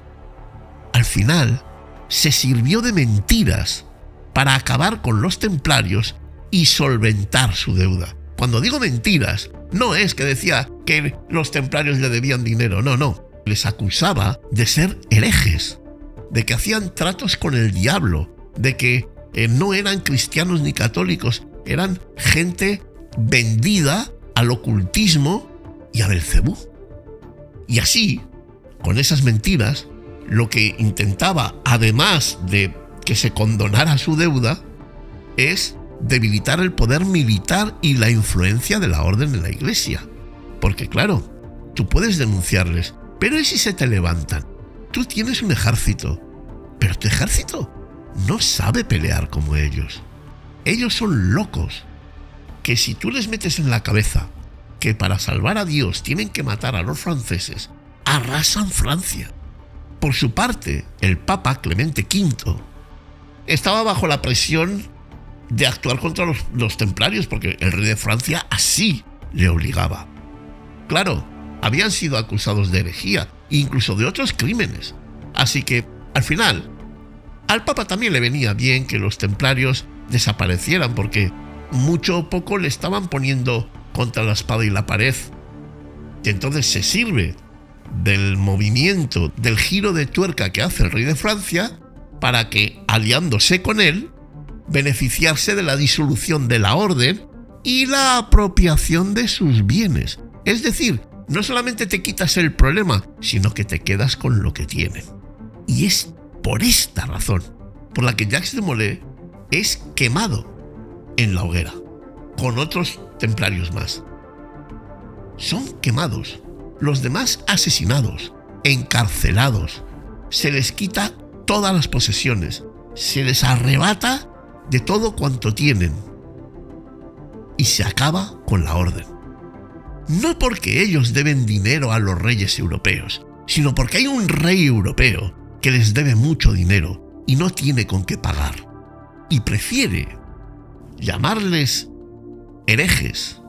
al final se sirvió de mentiras para acabar con los templarios y solventar su deuda. Cuando digo mentiras, no es que decía que los templarios le debían dinero, no. Les acusaba de ser herejes, de que hacían tratos con el diablo, de que no eran cristianos ni católicos, eran gente vendida al ocultismo y a Belcebú. Y así, con esas mentiras, lo que intentaba, además de que se condonara su deuda, es debilitar el poder militar y la influencia de la orden en la iglesia. Porque claro, tú puedes denunciarles, pero ¿y si se te levantan? Tú tienes un ejército, pero tu ejército no sabe pelear como ellos. Ellos son locos, que si tú les metes en la cabeza que para salvar a Dios tienen que matar a los franceses, arrasan Francia. Por su parte, el Papa Clemente V estaba bajo la presión de actuar contra los templarios, porque el rey de Francia así le obligaba. Claro, habían sido acusados de herejía, incluso de otros crímenes. Así que, al final, al Papa también le venía bien que los templarios desaparecieran, porque mucho o poco le estaban poniendo contra la espada y la pared. Y entonces se sirve del movimiento, del giro de tuerca que hace el rey de Francia, para que, aliándose con él, beneficiarse de la disolución de la orden y la apropiación de sus bienes. Es decir, no solamente te quitas el problema, sino que te quedas con lo que tienen. Y es por esta razón por la que Jacques de Molay es quemado en la hoguera, con otros templarios más. Son quemados, los demás asesinados, encarcelados, se les quita todas las posesiones, se les arrebata de todo cuanto tienen y se acaba con la orden. No porque ellos deben dinero a los reyes europeos, sino porque hay un rey europeo que les debe mucho dinero y no tiene con qué pagar, y prefiere llamarles herejes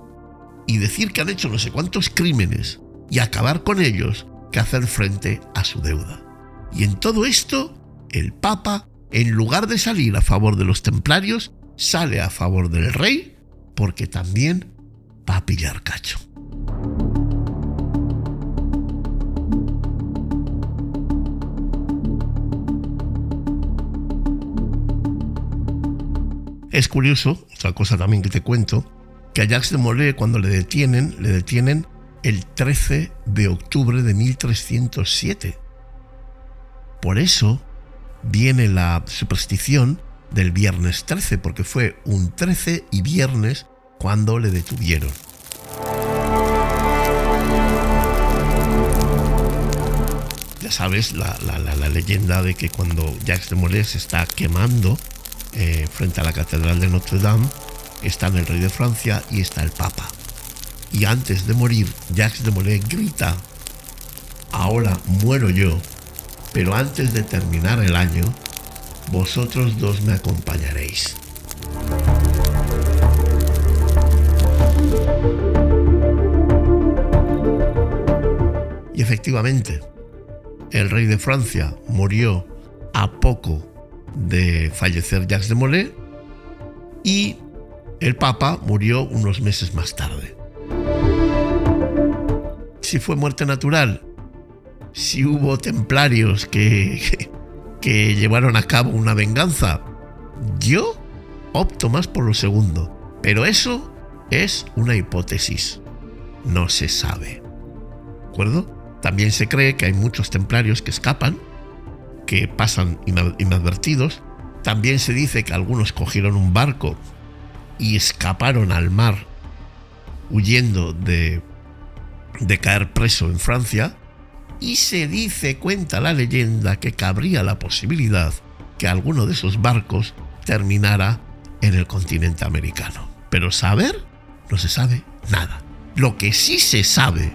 y decir que han hecho no sé cuántos crímenes y acabar con ellos que hacer frente a su deuda. Y en todo esto, el Papa, en lugar de salir a favor de los templarios, sale a favor del rey, porque también va a pillar cacho. Es curioso, otra cosa también que te cuento, que a Jacques de Molay, cuando le detienen el 13 de octubre de 1307. Por eso viene la superstición del viernes 13, porque fue un 13 y viernes cuando le detuvieron. Ya sabes la leyenda de que cuando Jacques de Molay se está quemando frente a la Catedral de Notre Dame, están el rey de Francia y está el Papa. Y antes de morir, Jacques de Molay grita: ahora muero yo, pero antes de terminar el año, vosotros dos me acompañaréis. Y efectivamente, el rey de Francia murió a poco de fallecer Jacques de Molay y el Papa murió unos meses más tarde. Si fue muerte natural, si hubo templarios que llevaron a cabo una venganza, yo opto más por lo segundo, pero eso es una hipótesis, no se sabe. ¿De acuerdo? También se cree que hay muchos templarios que escapan, que pasan inadvertidos. También se dice que algunos cogieron un barco y escaparon al mar huyendo de caer preso en Francia. Y se dice, cuenta la leyenda, que cabría la posibilidad que alguno de esos barcos terminara en el continente americano. Pero saber, no se sabe nada. Lo que sí se sabe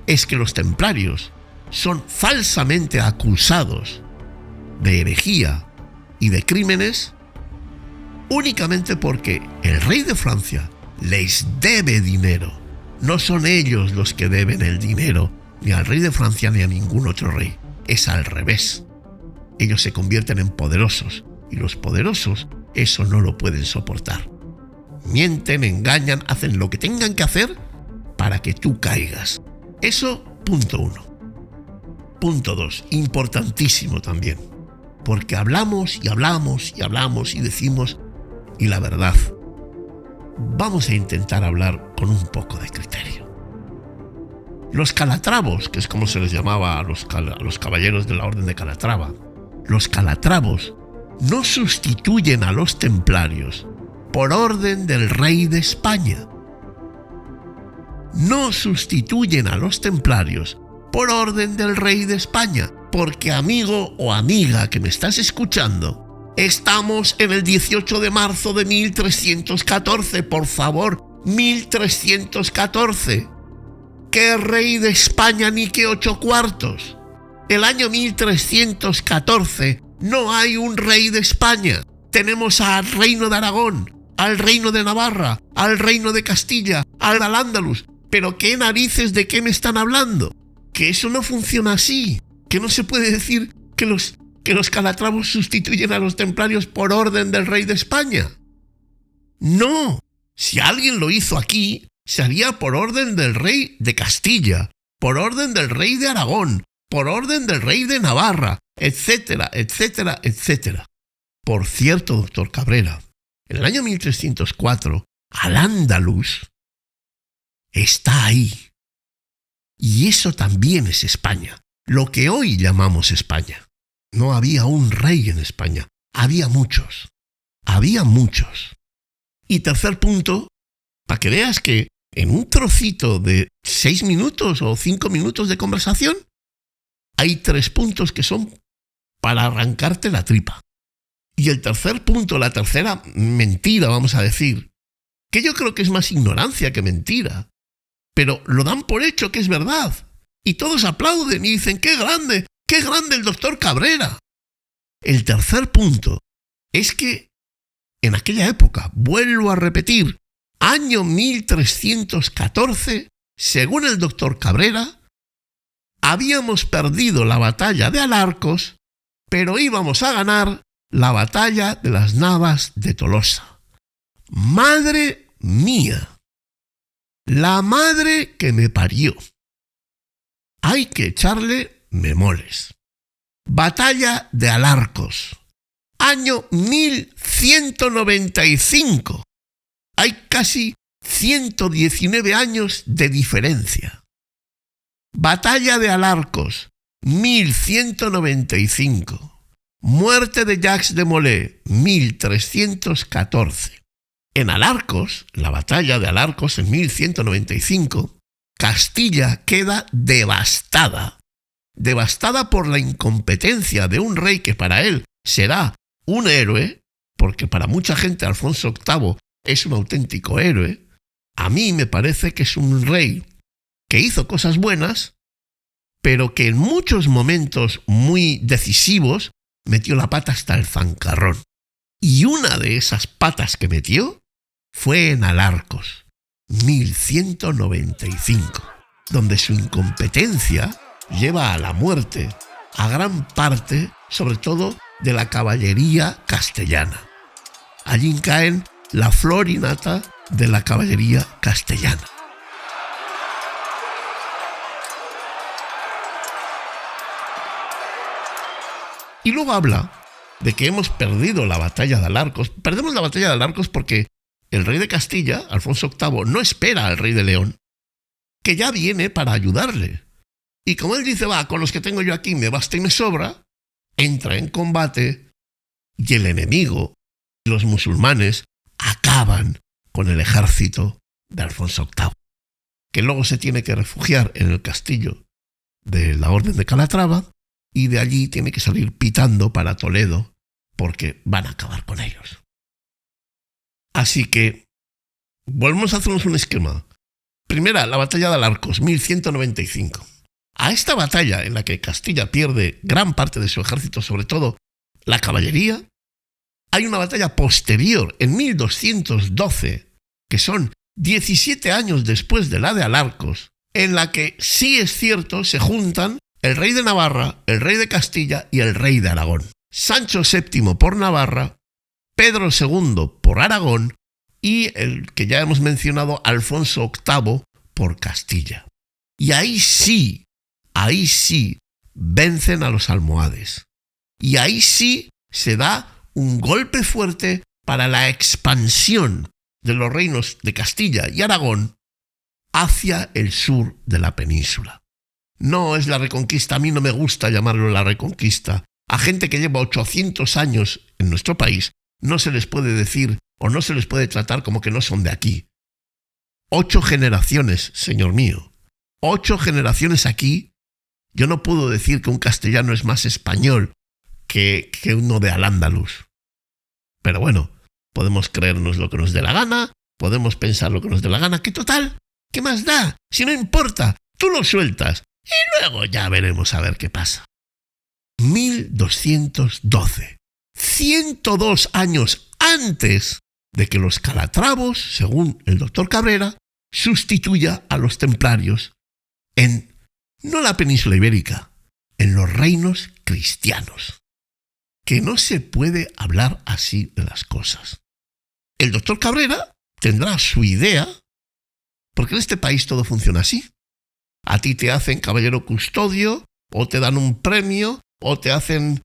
es que los templarios son falsamente acusados de herejía y de crímenes únicamente porque el rey de Francia les debe dinero. No son ellos los que deben el dinero, ni al rey de Francia ni a ningún otro rey. Es al revés. Ellos se convierten en poderosos y los poderosos eso no lo pueden soportar. Mienten, engañan, hacen lo que tengan que hacer para que tú caigas. Eso, punto 1. Punto 2, importantísimo también, porque hablamos y hablamos y hablamos y decimos, y la verdad, vamos a intentar hablar con un poco de criterio. Los calatravos, que es como se les llamaba a los caballeros de la Orden de Calatrava, los calatravos no sustituyen a los templarios por orden del rey de España. No sustituyen a los templarios por orden del rey de España, porque amigo o amiga que me estás escuchando, estamos en el 18 de marzo de 1314, por favor, 1314. ¿Qué rey de España ni qué 8 cuartos? El año 1314 no hay un rey de España. Tenemos al reino de Aragón, al reino de Navarra, al reino de Castilla, al Al-Ándalus. ¿Pero qué narices de qué me están hablando? Que eso no funciona así. Que no se puede decir que los calatravos sustituyen a los templarios por orden del rey de España. No. Si alguien lo hizo aquí, se haría por orden del rey de Castilla, por orden del rey de Aragón, por orden del rey de Navarra, etcétera, etcétera, etcétera. Por cierto, doctor Cabrera, en el año 1304, Al-Ándalus está ahí. Y eso también es España, lo que hoy llamamos España. No había un rey en España, había muchos. Había muchos. Y tercer punto, para que veas que en un trocito de 6 minutos o 5 minutos de conversación, hay 3 puntos que son para arrancarte la tripa. Y el tercer punto, la tercera mentira, vamos a decir, que yo creo que es más ignorancia que mentira, pero lo dan por hecho que es verdad. Y todos aplauden y dicen, ¡qué grande el doctor Cabrera! El tercer punto es que en aquella época, vuelvo a repetir, año 1314, según el doctor Cabrera, habíamos perdido la batalla de Alarcos, pero íbamos a ganar la batalla de las Navas de Tolosa. ¡Madre mía! La madre que me parió. Hay que echarle memoles. Batalla de Alarcos. Año 1195. Hay casi 119 años de diferencia. Batalla de Alarcos, 1195. Muerte de Jacques de Molay, 1314. En Alarcos, la batalla de Alarcos en 1195, Castilla queda devastada. Devastada por la incompetencia de un rey que para él será un héroe, porque para mucha gente Alfonso VIII es un auténtico héroe. A mí me parece que es un rey que hizo cosas buenas, pero que en muchos momentos muy decisivos metió la pata hasta el zancarrón. Y una de esas patas que metió fue en Alarcos, 1195, donde su incompetencia lleva a la muerte a gran parte, sobre todo, de la caballería castellana. Allí caen la flor y nata de la caballería castellana. Y luego habla de que hemos perdido la batalla de Alarcos. Perdemos la batalla de Alarcos porque el rey de Castilla, Alfonso VIII, no espera al rey de León, que ya viene para ayudarle. Y como él dice, va, con los que tengo yo aquí me basta y me sobra, entra en combate y el enemigo, los musulmanes, acaban con el ejército de Alfonso VIII, que luego se tiene que refugiar en el castillo de la Orden de Calatrava y de allí tiene que salir pitando para Toledo porque van a acabar con ellos. Así que volvemos a hacernos un esquema. Primera, la batalla de Alarcos, 1195. A esta batalla en la que Castilla pierde gran parte de su ejército, sobre todo la caballería, hay una batalla posterior, en 1212, que son 17 años después de la de Alarcos, en la que sí es cierto, se juntan el rey de Navarra, el rey de Castilla y el rey de Aragón. Sancho VII por Navarra, Pedro II por Aragón y el que ya hemos mencionado, Alfonso VIII por Castilla. Y ahí sí, vencen a los almohades. Y ahí sí se da un golpe fuerte para la expansión de los reinos de Castilla y Aragón hacia el sur de la península. No es la Reconquista, a mí no me gusta llamarlo la Reconquista. A gente que lleva 800 años en nuestro país no se les puede decir o no se les puede tratar como que no son de aquí. 8 generaciones, señor mío. 8 generaciones aquí. Yo no puedo decir que un castellano es más español que uno de Al-Ándalus. Pero bueno, podemos creernos lo que nos dé la gana, podemos pensar lo que nos dé la gana, que total, ¿qué más da? Si no importa, tú lo sueltas y luego ya veremos a ver qué pasa. 1212, 102 años antes de que los calatravos, según el doctor Cabrera, sustituya a los templarios en, no la península ibérica, en los reinos cristianos. Que no se puede hablar así de las cosas. El doctor Cabrera tendrá su idea, porque en este país todo funciona así. A ti te hacen caballero custodio, o te dan un premio, o te hacen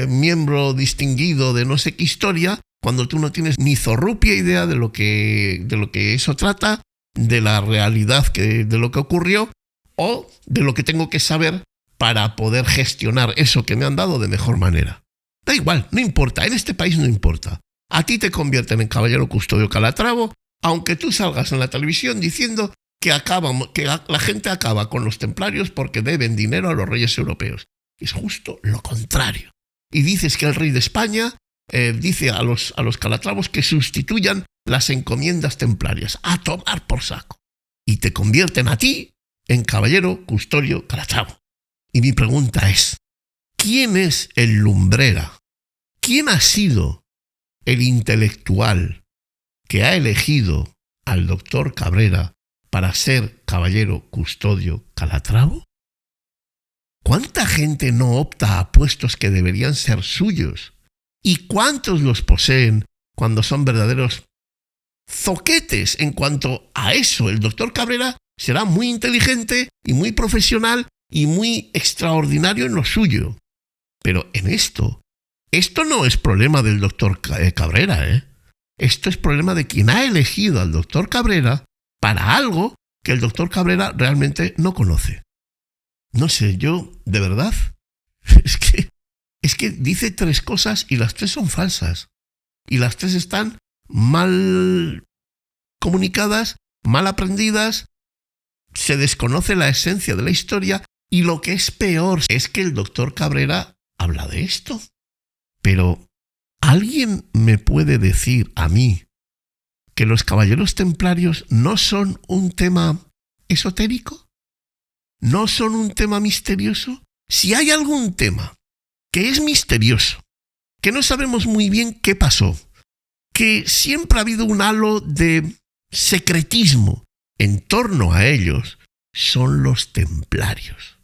miembro distinguido de no sé qué historia, cuando tú no tienes ni zorrupia idea de lo que eso trata, de la realidad de lo que ocurrió, o de lo que tengo que saber para poder gestionar eso que me han dado de mejor manera. Da igual, no importa, en este país no importa. A ti te convierten en caballero custodio calatravo, aunque tú salgas en la televisión diciendo que la gente acaba con los templarios porque deben dinero a los reyes europeos. Es justo lo contrario. Y dices que el rey de España dice a los calatravos que sustituyan las encomiendas templarias. A tomar por saco. Y te convierten a ti en caballero custodio calatravo. Y mi pregunta es, ¿quién es el lumbrera? ¿Quién ha sido el intelectual que ha elegido al doctor Cabrera para ser caballero custodio calatravo? ¿Cuánta gente no opta a puestos que deberían ser suyos? ¿Y cuántos los poseen cuando son verdaderos zoquetes? En cuanto a eso, el doctor Cabrera será muy inteligente y muy profesional y muy extraordinario en lo suyo. Pero en esto no es problema del doctor Cabrera, ¿eh? Esto es problema de quien ha elegido al doctor Cabrera para algo que el doctor Cabrera realmente no conoce. No sé, yo, de verdad, es que dice 3 cosas y las 3 son falsas. Y las 3 están mal comunicadas, mal aprendidas, se desconoce la esencia de la historia y lo que es peor es que el doctor Cabrera habla de esto. Pero, ¿alguien me puede decir a mí que los caballeros templarios no son un tema esotérico? ¿No son un tema misterioso? Si hay algún tema que es misterioso, que no sabemos muy bien qué pasó, que siempre ha habido un halo de secretismo en torno a ellos, son los templarios.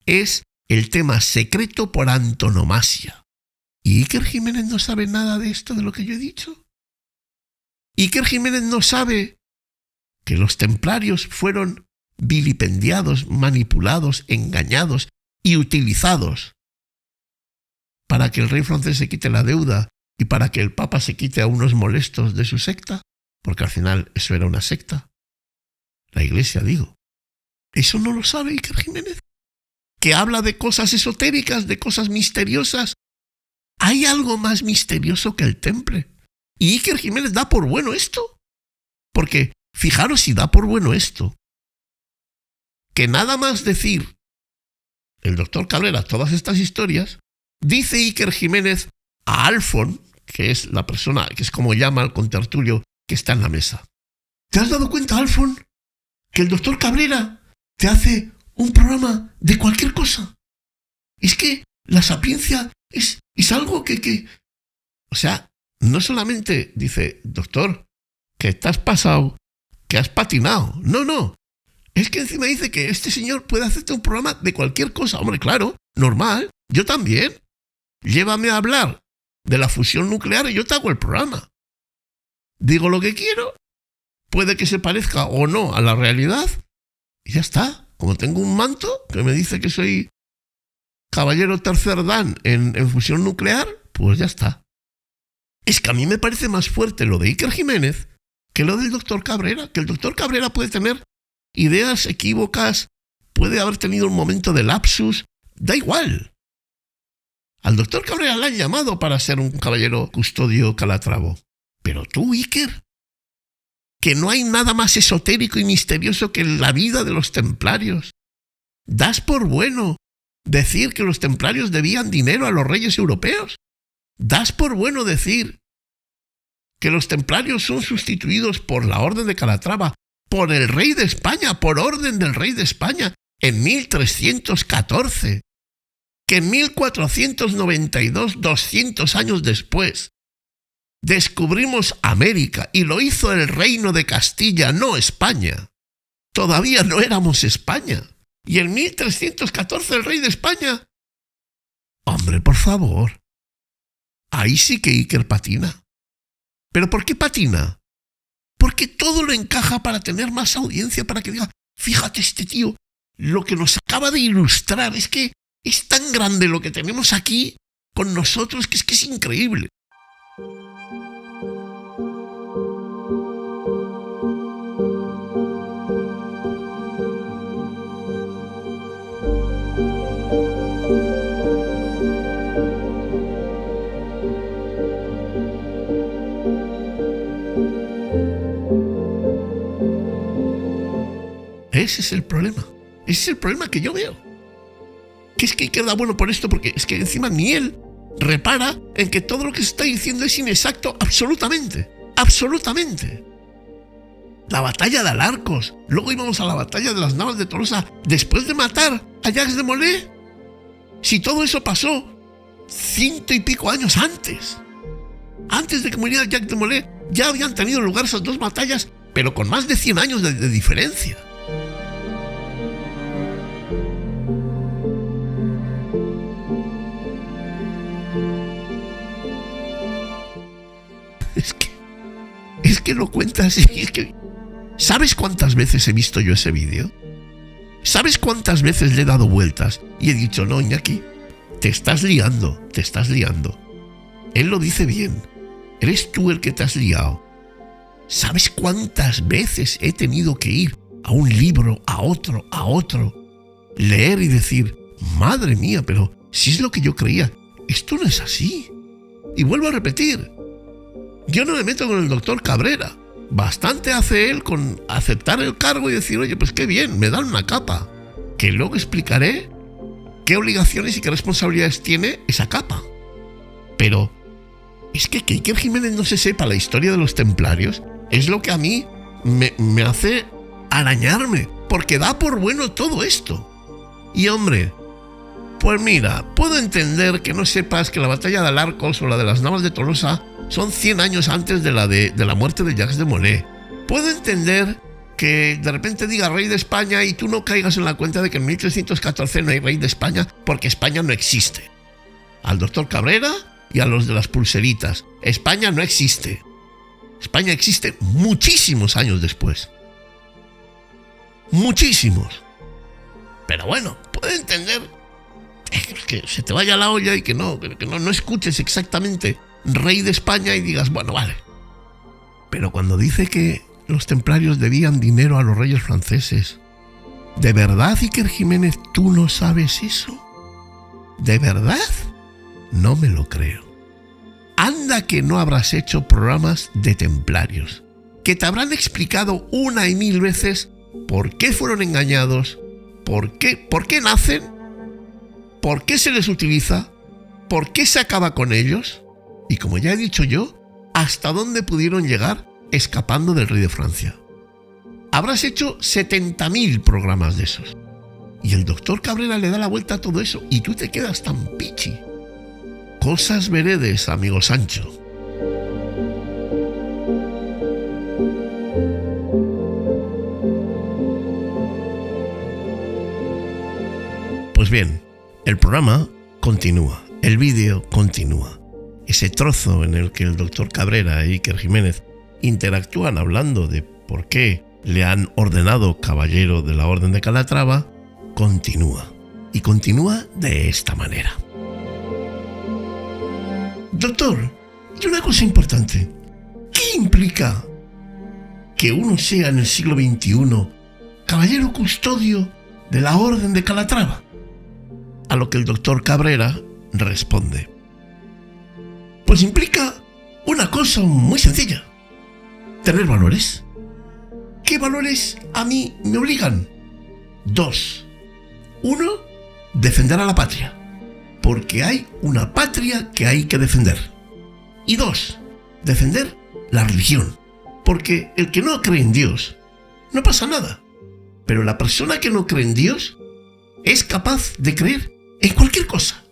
Es el tema secreto por antonomasia. ¿Y Iker Jiménez no sabe nada de esto, de lo que yo he dicho? ¿Iker Jiménez no sabe que los templarios fueron vilipendiados, manipulados, engañados y utilizados para que el rey francés se quite la deuda y para que el papa se quite a unos molestos de su secta? Porque al final eso era una secta. La iglesia, digo. ¿Eso no lo sabe Iker Jiménez? Que habla de cosas esotéricas, de cosas misteriosas. ¿Hay algo más misterioso que el temple? Y Iker Jiménez da por bueno esto. Porque, fijaros si da por bueno esto. Que nada más decir el doctor Cabrera todas estas historias, dice Iker Jiménez a Alfon, que es la persona, que es como llama al contertulio que está en la mesa. ¿Te has dado cuenta, Alfon, que el doctor Cabrera te hace un programa de cualquier cosa? Es que la sapiencia es algo que... O sea, no solamente dice, doctor, que te has pasado, que has patinado. No. Es que encima dice que este señor puede hacerte un programa de cualquier cosa. Hombre, claro, normal, yo también. Llévame a hablar de la fusión nuclear y yo te hago el programa. Digo lo que quiero, puede que se parezca o no a la realidad, y ya está. Como tengo un manto que me dice que soy caballero tercer dan en fusión nuclear, pues ya está. Es que a mí me parece más fuerte lo de Iker Jiménez que lo del doctor Cabrera, que el doctor Cabrera puede tener ideas equívocas, puede haber tenido un momento de lapsus, da igual. Al doctor Cabrera le han llamado para ser un caballero custodio Calatrava. Pero tú, Iker, que no hay nada más esotérico y misterioso que la vida de los templarios. ¿Das por bueno decir que los templarios debían dinero a los reyes europeos? ¿Das por bueno decir que los templarios son sustituidos por la Orden de Calatrava, por el rey de España, por orden del rey de España, en 1314? Que en 1492, 200 años después, descubrimos América y lo hizo el reino de Castilla, no España. Todavía no éramos España. Y en 1314 el rey de España. Hombre, por favor. Ahí sí que Iker patina. ¿Pero por qué patina? Porque todo lo encaja para tener más audiencia, para que diga, fíjate este tío, lo que nos acaba de ilustrar, es que es tan grande lo que tenemos aquí con nosotros que es increíble. Ese es el problema. Ese es el problema que yo veo. Que es que queda bueno por esto, porque es que encima ni él repara en que todo lo que se está diciendo es inexacto absolutamente. Absolutamente. La batalla de Alarcos. Luego íbamos a la batalla de las Navas de Tolosa después de matar a Jacques de Molay. Si todo eso pasó 100 y pico años antes. Antes de que muriera Jacques de Molay, ya habían tenido lugar esas dos batallas, pero con más de 100 años de diferencia. Es que lo cuentas y es que... ¿Sabes cuántas veces he visto yo ese vídeo? ¿Sabes cuántas veces le he dado vueltas y he dicho, no, Iñaki, te estás liando? Él lo dice bien. Eres tú el que te has liado. ¿Sabes cuántas veces he tenido que ir a un libro, a otro, leer y decir, madre mía, pero si es lo que yo creía, esto no es así? Y vuelvo a repetir, yo no me meto con el doctor Cabrera. Bastante hace él con aceptar el cargo y decir, oye, pues qué bien, me dan una capa. Que luego explicaré qué obligaciones y qué responsabilidades tiene esa capa. Pero es que Iker Jiménez no se sepa la historia de los templarios es lo que a mí me hace arañarme, porque da por bueno todo esto. Y hombre, pues mira, puedo entender que no sepas que la batalla de Alarcos o la de las Navas de Tolosa son 100 años antes de la muerte de Jacques de Molay. Puedo entender que de repente diga rey de España y tú no caigas en la cuenta de que en 1314 no hay rey de España porque España no existe. Al doctor Cabrera y a los de las pulseritas, España no existe. España existe muchísimos años después. Muchísimos. Pero bueno, puedo entender que se te vaya la olla y que no escuches exactamente rey de España y digas, bueno, vale. Pero cuando dice que los templarios debían dinero a los reyes franceses, ¿de verdad, Iker Jiménez, tú no sabes eso? ¿De verdad? No me lo creo. Anda que no habrás hecho programas de templarios, que te habrán explicado una y mil veces por qué fueron engañados, por qué nacen, por qué se les utiliza, por qué se acaba con ellos, y como ya he dicho yo, hasta dónde pudieron llegar escapando del rey de Francia. Habrás hecho 70.000 programas de esos. Y el doctor Cabrera le da la vuelta a todo eso y tú te quedas tan pichi. Cosas veredes, amigo Sancho. Pues bien, el programa continúa, el vídeo continúa. Ese trozo en el que el doctor Cabrera y Iker Jiménez interactúan hablando de por qué le han ordenado caballero de la Orden de Calatrava, continúa. Y continúa de esta manera. Doctor, y una cosa importante. ¿Qué implica que uno sea en el siglo XXI caballero custodio de la Orden de Calatrava? A lo que el doctor Cabrera responde: pues implica una cosa muy sencilla: tener valores. ¿Qué valores a mí me obligan? 2. 1. Defender a la patria, porque hay una patria que hay que defender. Y 2. Defender la religión, porque el que no cree en Dios, no pasa nada. Pero la persona que no cree en Dios es capaz de creer en cualquier cosa.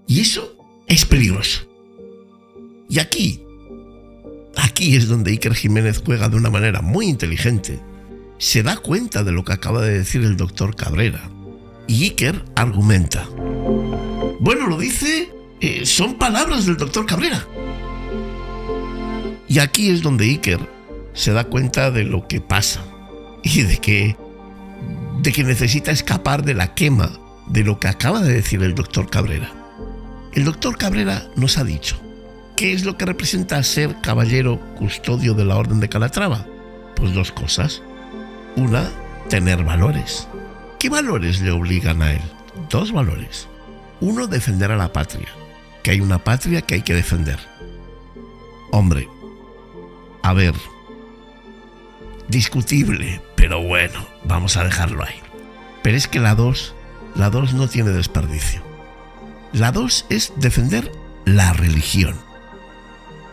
Y eso es peligroso. Y aquí es donde Iker Jiménez juega de una manera muy inteligente. Se da cuenta de lo que acaba de decir el doctor Cabrera. Y Iker argumenta: bueno, lo dice, son palabras del doctor Cabrera. Y aquí es donde Iker se da cuenta de lo que pasa y de que necesita escapar de la quema de lo que acaba de decir el doctor Cabrera. El doctor Cabrera nos ha dicho: ¿qué es lo que representa ser caballero custodio de la Orden de Calatrava? Pues 2 cosas. Una, tener valores. ¿Qué valores le obligan a él? 2 valores. 1, defender a la patria, que hay una patria que hay que defender. Hombre, a ver, discutible, pero bueno, vamos a dejarlo ahí. Pero es que la 2 no tiene desperdicio. La 2 es defender la religión.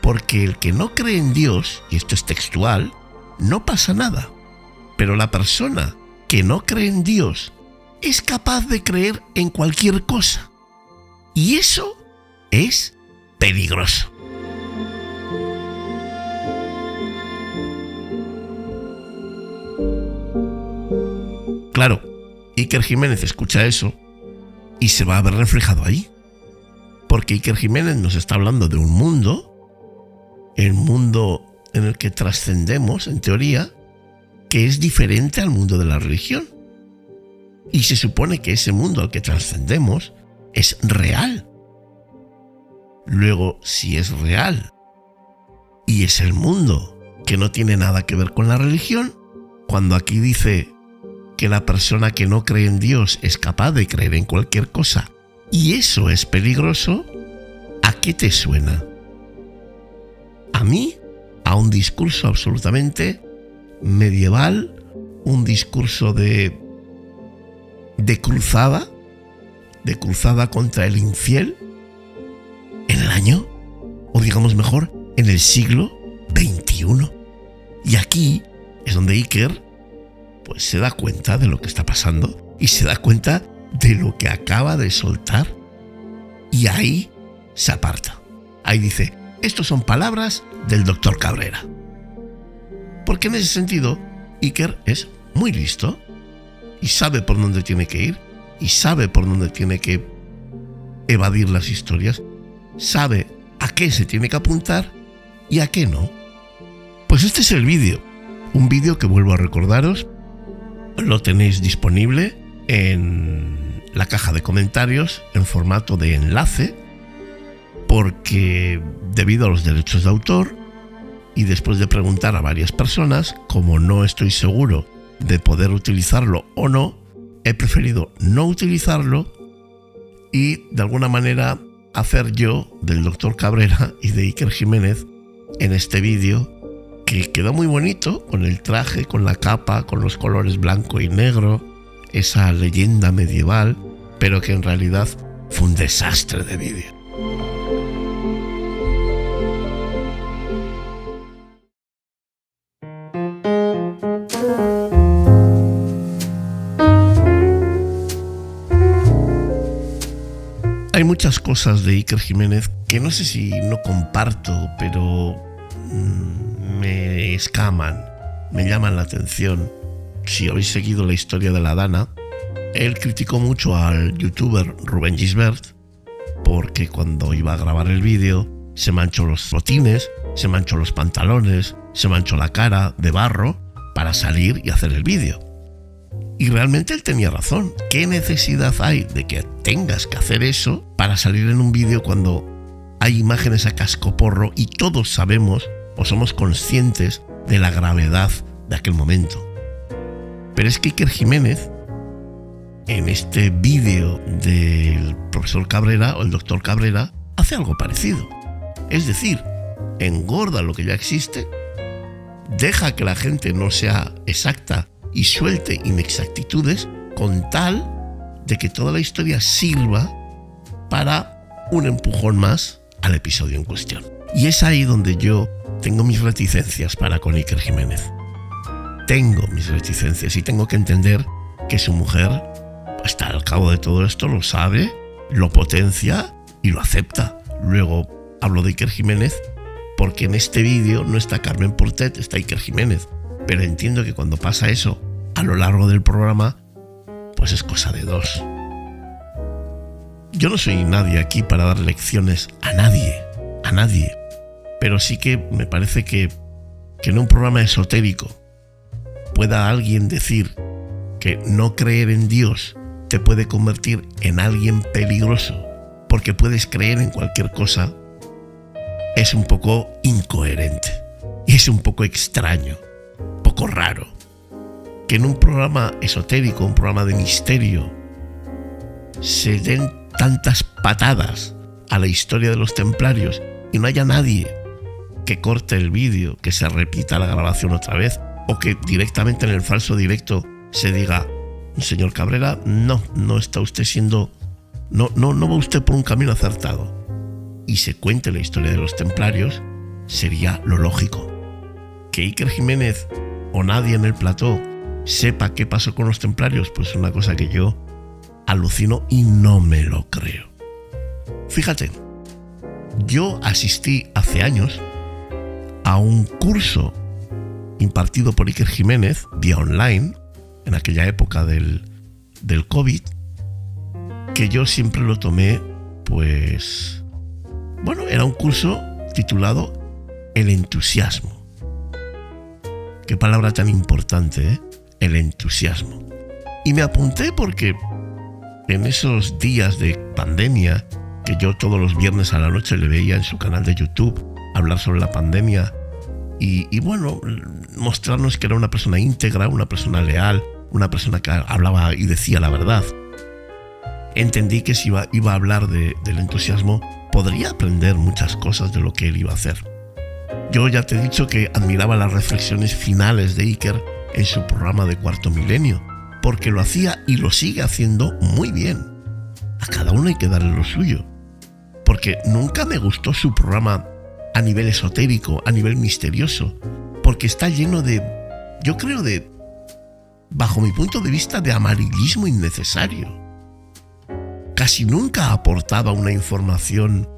Porque el que no cree en Dios, y esto es textual, no pasa nada. Pero la persona que no cree en Dios es capaz de creer en cualquier cosa. Y eso es peligroso. Claro, Iker Jiménez escucha eso y se va a ver reflejado ahí. Porque Iker Jiménez nos está hablando de un mundo, el mundo en el que trascendemos, en teoría, que es diferente al mundo de la religión. Y se supone que ese mundo al que trascendemos es real. Luego, si es real y es el mundo que no tiene nada que ver con la religión, cuando aquí dice que la persona que no cree en Dios es capaz de creer en cualquier cosa y eso es peligroso, ¿a qué te suena? A mí, a un discurso absolutamente medieval, un discurso de cruzada contra el infiel en el año, o digamos mejor, en el siglo XXI. Y aquí es donde Iker pues se da cuenta de lo que está pasando y se da cuenta de lo que acaba de soltar, y ahí se aparta. Ahí dice: estos son palabras del doctor Cabrera. Porque en ese sentido Iker es muy listo y sabe por dónde tiene que ir y sabe por dónde tiene que evadir las historias, sabe a qué se tiene que apuntar y a qué no. Pues este es el vídeo, un vídeo que, vuelvo a recordaros, lo tenéis disponible en la caja de comentarios en formato de enlace, porque debido a los derechos de autor y después de preguntar a varias personas, como no estoy seguro de poder utilizarlo o no, he preferido no utilizarlo y de alguna manera hacer yo del doctor Cabrera y de Iker Jiménez en este vídeo, que quedó muy bonito, con el traje, con la capa, con los colores blanco y negro, esa leyenda medieval, pero que en realidad fue un desastre de vídeo. Hay muchas cosas de Iker Jiménez que no sé si no comparto, pero me escaman, me llaman la atención. Si habéis seguido la historia de la Dana, él criticó mucho al youtuber Rubén Gisbert porque cuando iba a grabar el vídeo se manchó los botines, se manchó los pantalones, se manchó la cara de barro para salir y hacer el vídeo. Y realmente él tenía razón. ¿Qué necesidad hay de que tengas que hacer eso para salir en un vídeo cuando hay imágenes a cascoporro y todos sabemos o somos conscientes de la gravedad de aquel momento? Pero es que Iker Jiménez, en este vídeo del profesor Cabrera o el doctor Cabrera, hace algo parecido. Es decir, engorda lo que ya existe, deja que la gente no sea exacta y suelte inexactitudes con tal de que toda la historia sirva para un empujón más al episodio en cuestión. Y es ahí donde yo tengo mis reticencias para con Iker Jiménez. Tengo mis reticencias y tengo que entender que su mujer, hasta al cabo de todo esto, lo sabe, lo potencia y lo acepta. Luego hablo de Iker Jiménez porque en este vídeo no está Carmen Portet, está Iker Jiménez. Pero entiendo que cuando pasa eso a lo largo del programa, pues es cosa de dos. Yo no soy nadie aquí para dar lecciones a nadie. Pero sí que me parece que en un programa esotérico pueda alguien decir que no creer en Dios te puede convertir en alguien peligroso porque puedes creer en cualquier cosa, es un poco incoherente y es un poco extraño, un poco raro. Que en un programa esotérico, un programa de misterio, se den tantas patadas a la historia de los templarios y no haya nadie que corte el vídeo, que se repita la grabación otra vez, o que directamente en el falso directo se diga: señor Cabrera, no está usted siendo, no va usted por un camino acertado, y se cuente la historia de los templarios, sería lo lógico. Que Iker Jiménez o nadie en el plató sepa qué pasó con los templarios, pues es una cosa que yo alucino y no me lo creo. Fíjate, yo asistí hace años a un curso impartido por Iker Jiménez vía online, en aquella época del COVID, que yo siempre lo tomé, pues, bueno, era un curso titulado El entusiasmo. Qué palabra tan importante, ¿eh? El entusiasmo. Y me apunté porque en esos días de pandemia, que yo todos los viernes a la noche le veía en su canal de YouTube hablar sobre la pandemia y bueno, mostrarnos que era una persona íntegra, una persona leal, una persona que hablaba y decía la verdad. Entendí que si iba a hablar del entusiasmo, podría aprender muchas cosas de lo que él iba a hacer. Yo ya te he dicho que admiraba las reflexiones finales de Iker en su programa de Cuarto Milenio, porque lo hacía y lo sigue haciendo muy bien. A cada uno hay que darle lo suyo, porque nunca me gustó su programa a nivel esotérico, a nivel misterioso, porque está lleno de, yo creo, bajo mi punto de vista, de amarillismo innecesario. Casi nunca aportaba una información,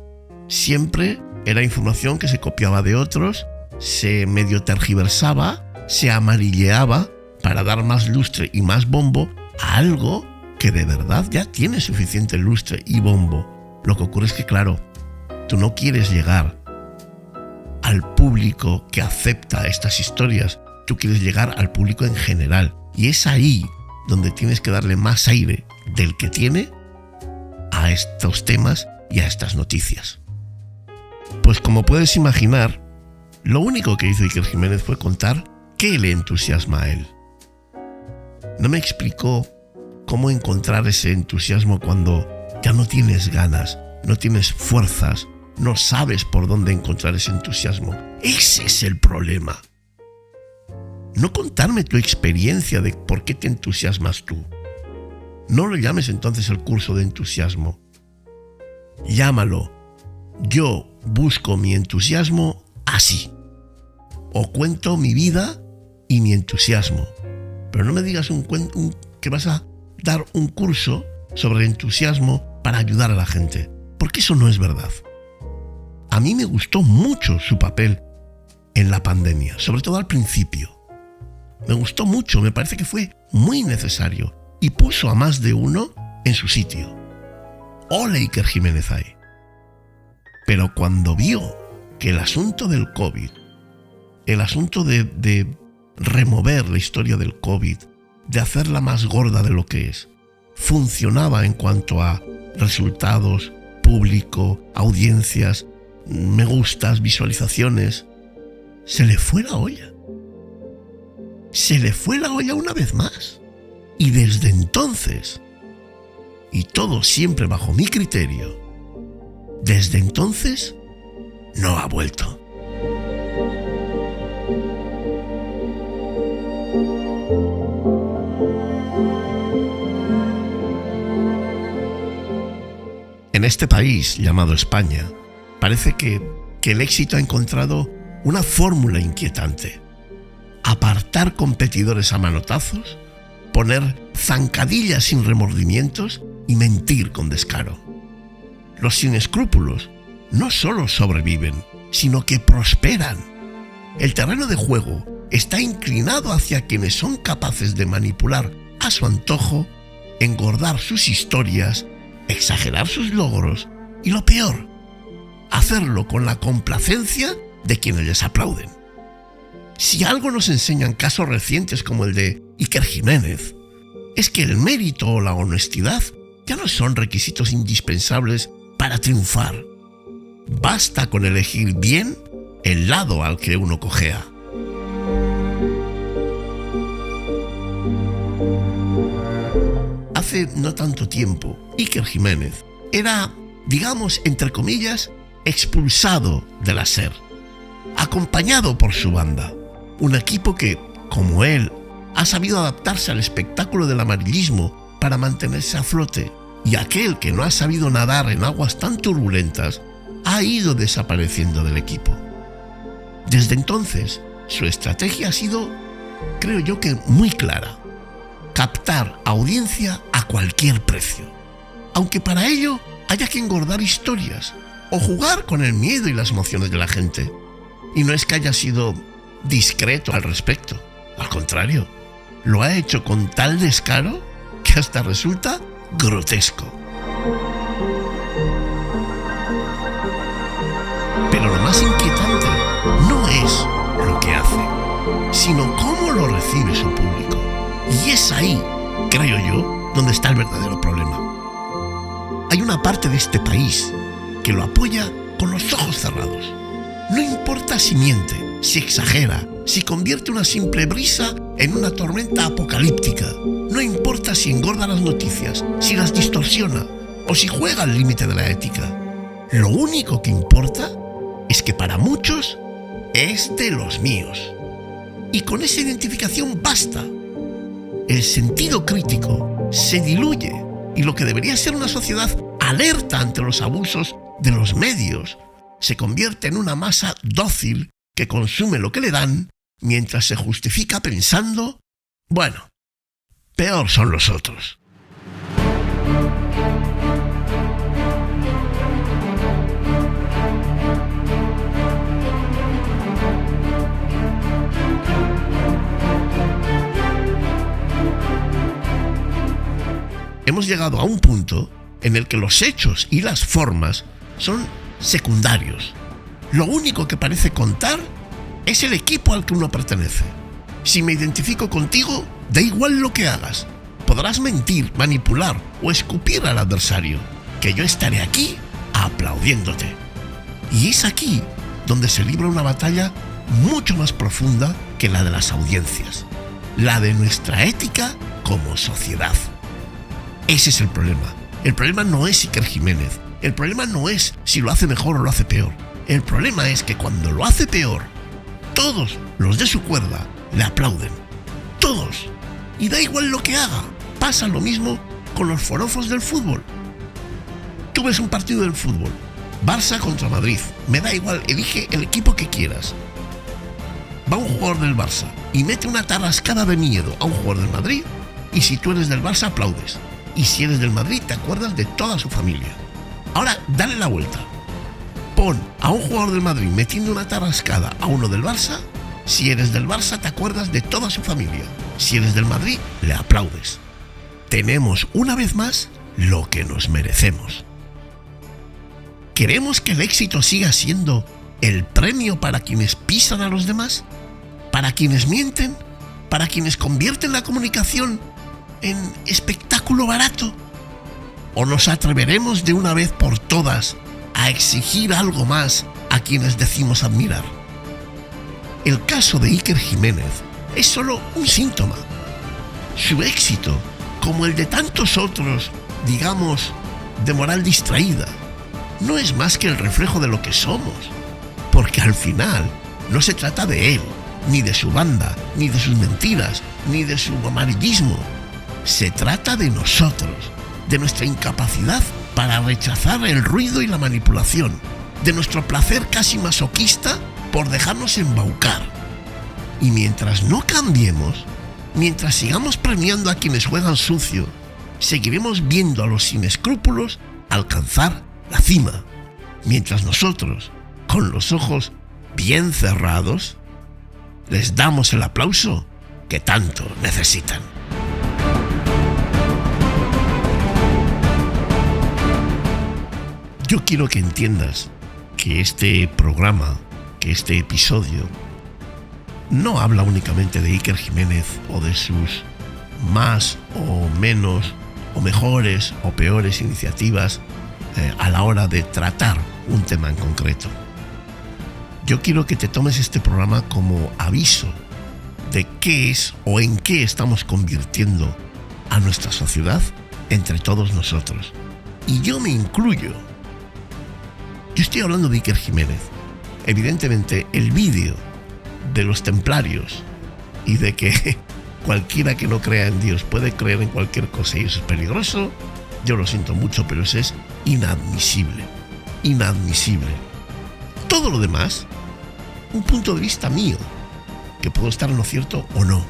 siempre era información que se copiaba de otros, se medio tergiversaba, se amarilleaba para dar más lustre y más bombo a algo que de verdad ya tiene suficiente lustre y bombo. Lo que ocurre es que, claro, tú no quieres llegar al público que acepta estas historias, tú quieres llegar al público en general, y es ahí donde tienes que darle más aire del que tiene a estos temas y a estas noticias. Pues como puedes imaginar, lo único que hizo Iker Jiménez fue contar qué le entusiasma a él. No me explicó cómo encontrar ese entusiasmo cuando ya no tienes ganas, no tienes fuerzas, no sabes por dónde encontrar ese entusiasmo. Ese es el problema. No contarme tu experiencia de por qué te entusiasmas tú. No lo llames entonces el curso de entusiasmo. Llámalo: yo busco mi entusiasmo así. O cuento mi vida y mi entusiasmo. Pero no me digas que vas a dar un curso sobre entusiasmo para ayudar a la gente, porque eso no es verdad. A mí me gustó mucho su papel en la pandemia, sobre todo al principio. Me gustó mucho, me parece que fue muy necesario y puso a más de uno en su sitio. ¡Ole, Iker Jiménez ahí! Pero cuando vio que el asunto del COVID, el asunto de remover la historia del COVID, de hacerla más gorda de lo que es, funcionaba en cuanto a resultados, público, audiencias, me gustas, visualizaciones, se le fue la olla. se le fue la olla una vez más. Y desde entonces, y todo siempre bajo mi criterio, desde entonces no ha vuelto. En este país llamado España, parece que el éxito ha encontrado una fórmula inquietante: apartar competidores a manotazos, poner zancadillas sin remordimientos y mentir con descaro. Los sin escrúpulos no solo sobreviven, sino que prosperan. El terreno de juego está inclinado hacia quienes son capaces de manipular a su antojo, engordar sus historias, exagerar sus logros y, lo peor, hacerlo con la complacencia de quienes les aplauden. Si algo nos enseñan casos recientes como el de Iker Jiménez, es que el mérito o la honestidad ya no son requisitos indispensables para triunfar. Basta con elegir bien el lado al que uno cojea. Hace no tanto tiempo, Iker Jiménez era, digamos, entre comillas, expulsado de la SER, acompañado por su banda, un equipo que, como él, ha sabido adaptarse al espectáculo del amarillismo para mantenerse a flote, y aquel que no ha sabido nadar en aguas tan turbulentas ha ido desapareciendo del equipo. Desde entonces, su estrategia ha sido, creo yo, que muy clara: captar audiencia a cualquier precio, aunque para ello haya que engordar historias o jugar con el miedo y las emociones de la gente. Y no es que haya sido discreto al respecto, al contrario, lo ha hecho con tal descaro que hasta resulta grotesco. Pero lo más inquietante no es lo que hace, sino cómo lo recibe su público. Y es ahí, creo yo, donde está el verdadero problema. Hay una parte de este país que lo apoya con los ojos cerrados. No importa si miente, si exagera, si convierte una simple brisa en una tormenta apocalíptica. No importa si engorda las noticias, si las distorsiona o si juega al límite de la ética. Lo único que importa es que para muchos es de los míos. Y con esa identificación basta. El sentido crítico se diluye y lo que debería ser una sociedad alerta ante los abusos de los medios se convierte en una masa dócil que consume lo que le dan mientras se justifica pensando: bueno, peor son los otros. Hemos llegado a un punto en el que los hechos y las formas son secundarios. Lo único que parece contar es el equipo al que uno pertenece. Si me identifico contigo, da igual lo que hagas. Podrás mentir, manipular o escupir al adversario, que yo estaré aquí aplaudiéndote. Y es aquí donde se libra una batalla mucho más profunda que la de las audiencias, la de nuestra ética como sociedad. Ese es el problema. El problema no es Iker Jiménez. El problema no es si lo hace mejor o lo hace peor. El problema es que cuando lo hace peor, todos los de su cuerda le aplauden. Todos. Y da igual lo que haga. Pasa lo mismo con los forofos del fútbol. Tú ves un partido del fútbol, Barça contra Madrid, me da igual, elige el equipo que quieras. Va un jugador del Barça y mete una tarrascada de miedo a un jugador del Madrid, y si tú eres del Barça aplaudes. Y si eres del Madrid te acuerdas de toda su familia. Ahora dale la vuelta. Pon a un jugador del Madrid metiendo una tarrascada a uno del Barça. Si eres del Barça te acuerdas de toda su familia. Si eres del Madrid le aplaudes. Tenemos una vez más lo que nos merecemos. ¿Queremos que el éxito siga siendo el premio para quienes pisan a los demás? ¿Para quienes mienten? ¿Para quienes convierten la comunicación en espectáculo barato? ¿O nos atreveremos de una vez por todas a exigir algo más a quienes decimos admirar? El caso de Iker Jiménez es solo un síntoma. Su éxito, como el de tantos otros, digamos, de moral distraída, no es más que el reflejo de lo que somos, porque al final no se trata de él, ni de su banda, ni de sus mentiras, ni de su amarillismo. Se trata de nosotros, de nuestra incapacidad para rechazar el ruido y la manipulación, de nuestro placer casi masoquista por dejarnos embaucar. Y mientras no cambiemos, mientras sigamos premiando a quienes juegan sucio, seguiremos viendo a los sin escrúpulos alcanzar la cima, mientras nosotros, con los ojos bien cerrados, les damos el aplauso que tanto necesitan. Yo quiero que entiendas que este programa, que este episodio, no habla únicamente de Iker Jiménez o de sus más o menos o mejores o peores iniciativas a la hora de tratar un tema en concreto. Yo quiero que te tomes este programa como aviso de qué es o en qué estamos convirtiendo a nuestra sociedad entre todos nosotros. Y yo me incluyo. Yo estoy hablando de Iker Jiménez. Evidentemente, el vídeo de los templarios y de que cualquiera que no crea en Dios puede creer en cualquier cosa y eso es peligroso, yo lo siento mucho, pero eso es inadmisible. Inadmisible. Todo lo demás, un punto de vista mío, que puedo estar en lo cierto o no.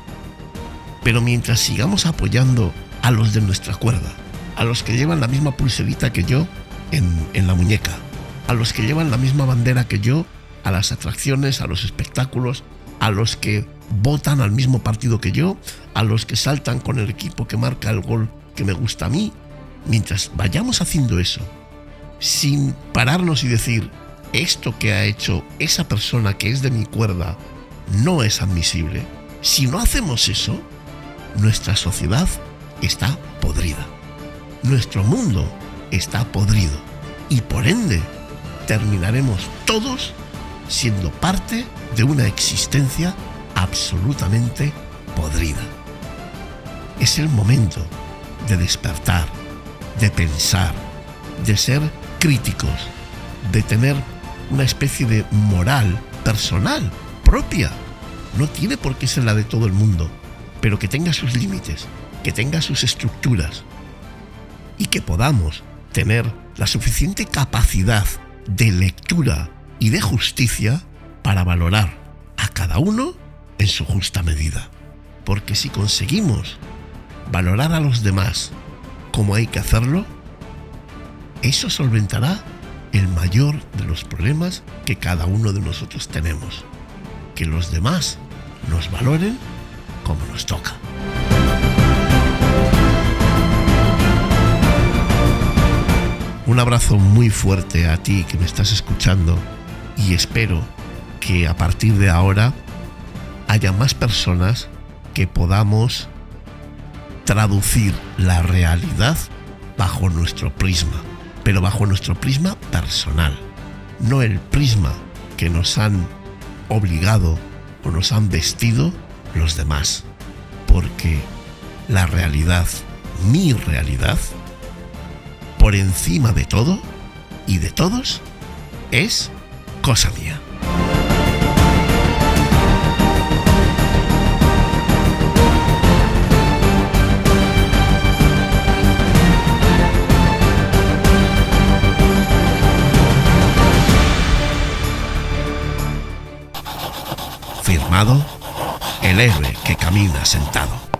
Pero mientras sigamos apoyando a los de nuestra cuerda, a los que llevan la misma pulserita que yo en la muñeca, a los que llevan la misma bandera que yo a las atracciones, a los espectáculos, a los que votan al mismo partido que yo, a los que saltan con el equipo que marca el gol que me gusta a mí, mientras vayamos haciendo eso, sin pararnos y decir, esto que ha hecho esa persona que es de mi cuerda no es admisible, si no hacemos eso, nuestra sociedad está podrida. Nuestro mundo está podrido y por ende terminaremos todos siendo parte de una existencia absolutamente podrida. Es el momento de despertar, de pensar, de ser críticos, de tener una especie de moral personal, propia. No tiene por qué ser la de todo el mundo, pero que tenga sus límites, que tenga sus estructuras y que podamos tener la suficiente capacidad de lectura y de justicia para valorar a cada uno en su justa medida. Porque si conseguimos valorar a los demás como hay que hacerlo, eso solventará el mayor de los problemas que cada uno de nosotros tenemos. Que los demás nos valoren como nos toca. Un abrazo muy fuerte a ti que me estás escuchando y espero que a partir de ahora haya más personas que podamos traducir la realidad bajo nuestro prisma, pero bajo nuestro prisma personal, no el prisma que nos han obligado o nos han vestido los demás, porque la realidad, mi realidad, por encima de todo y de todos, es cosa mía. Firmado, el héroe que camina sentado.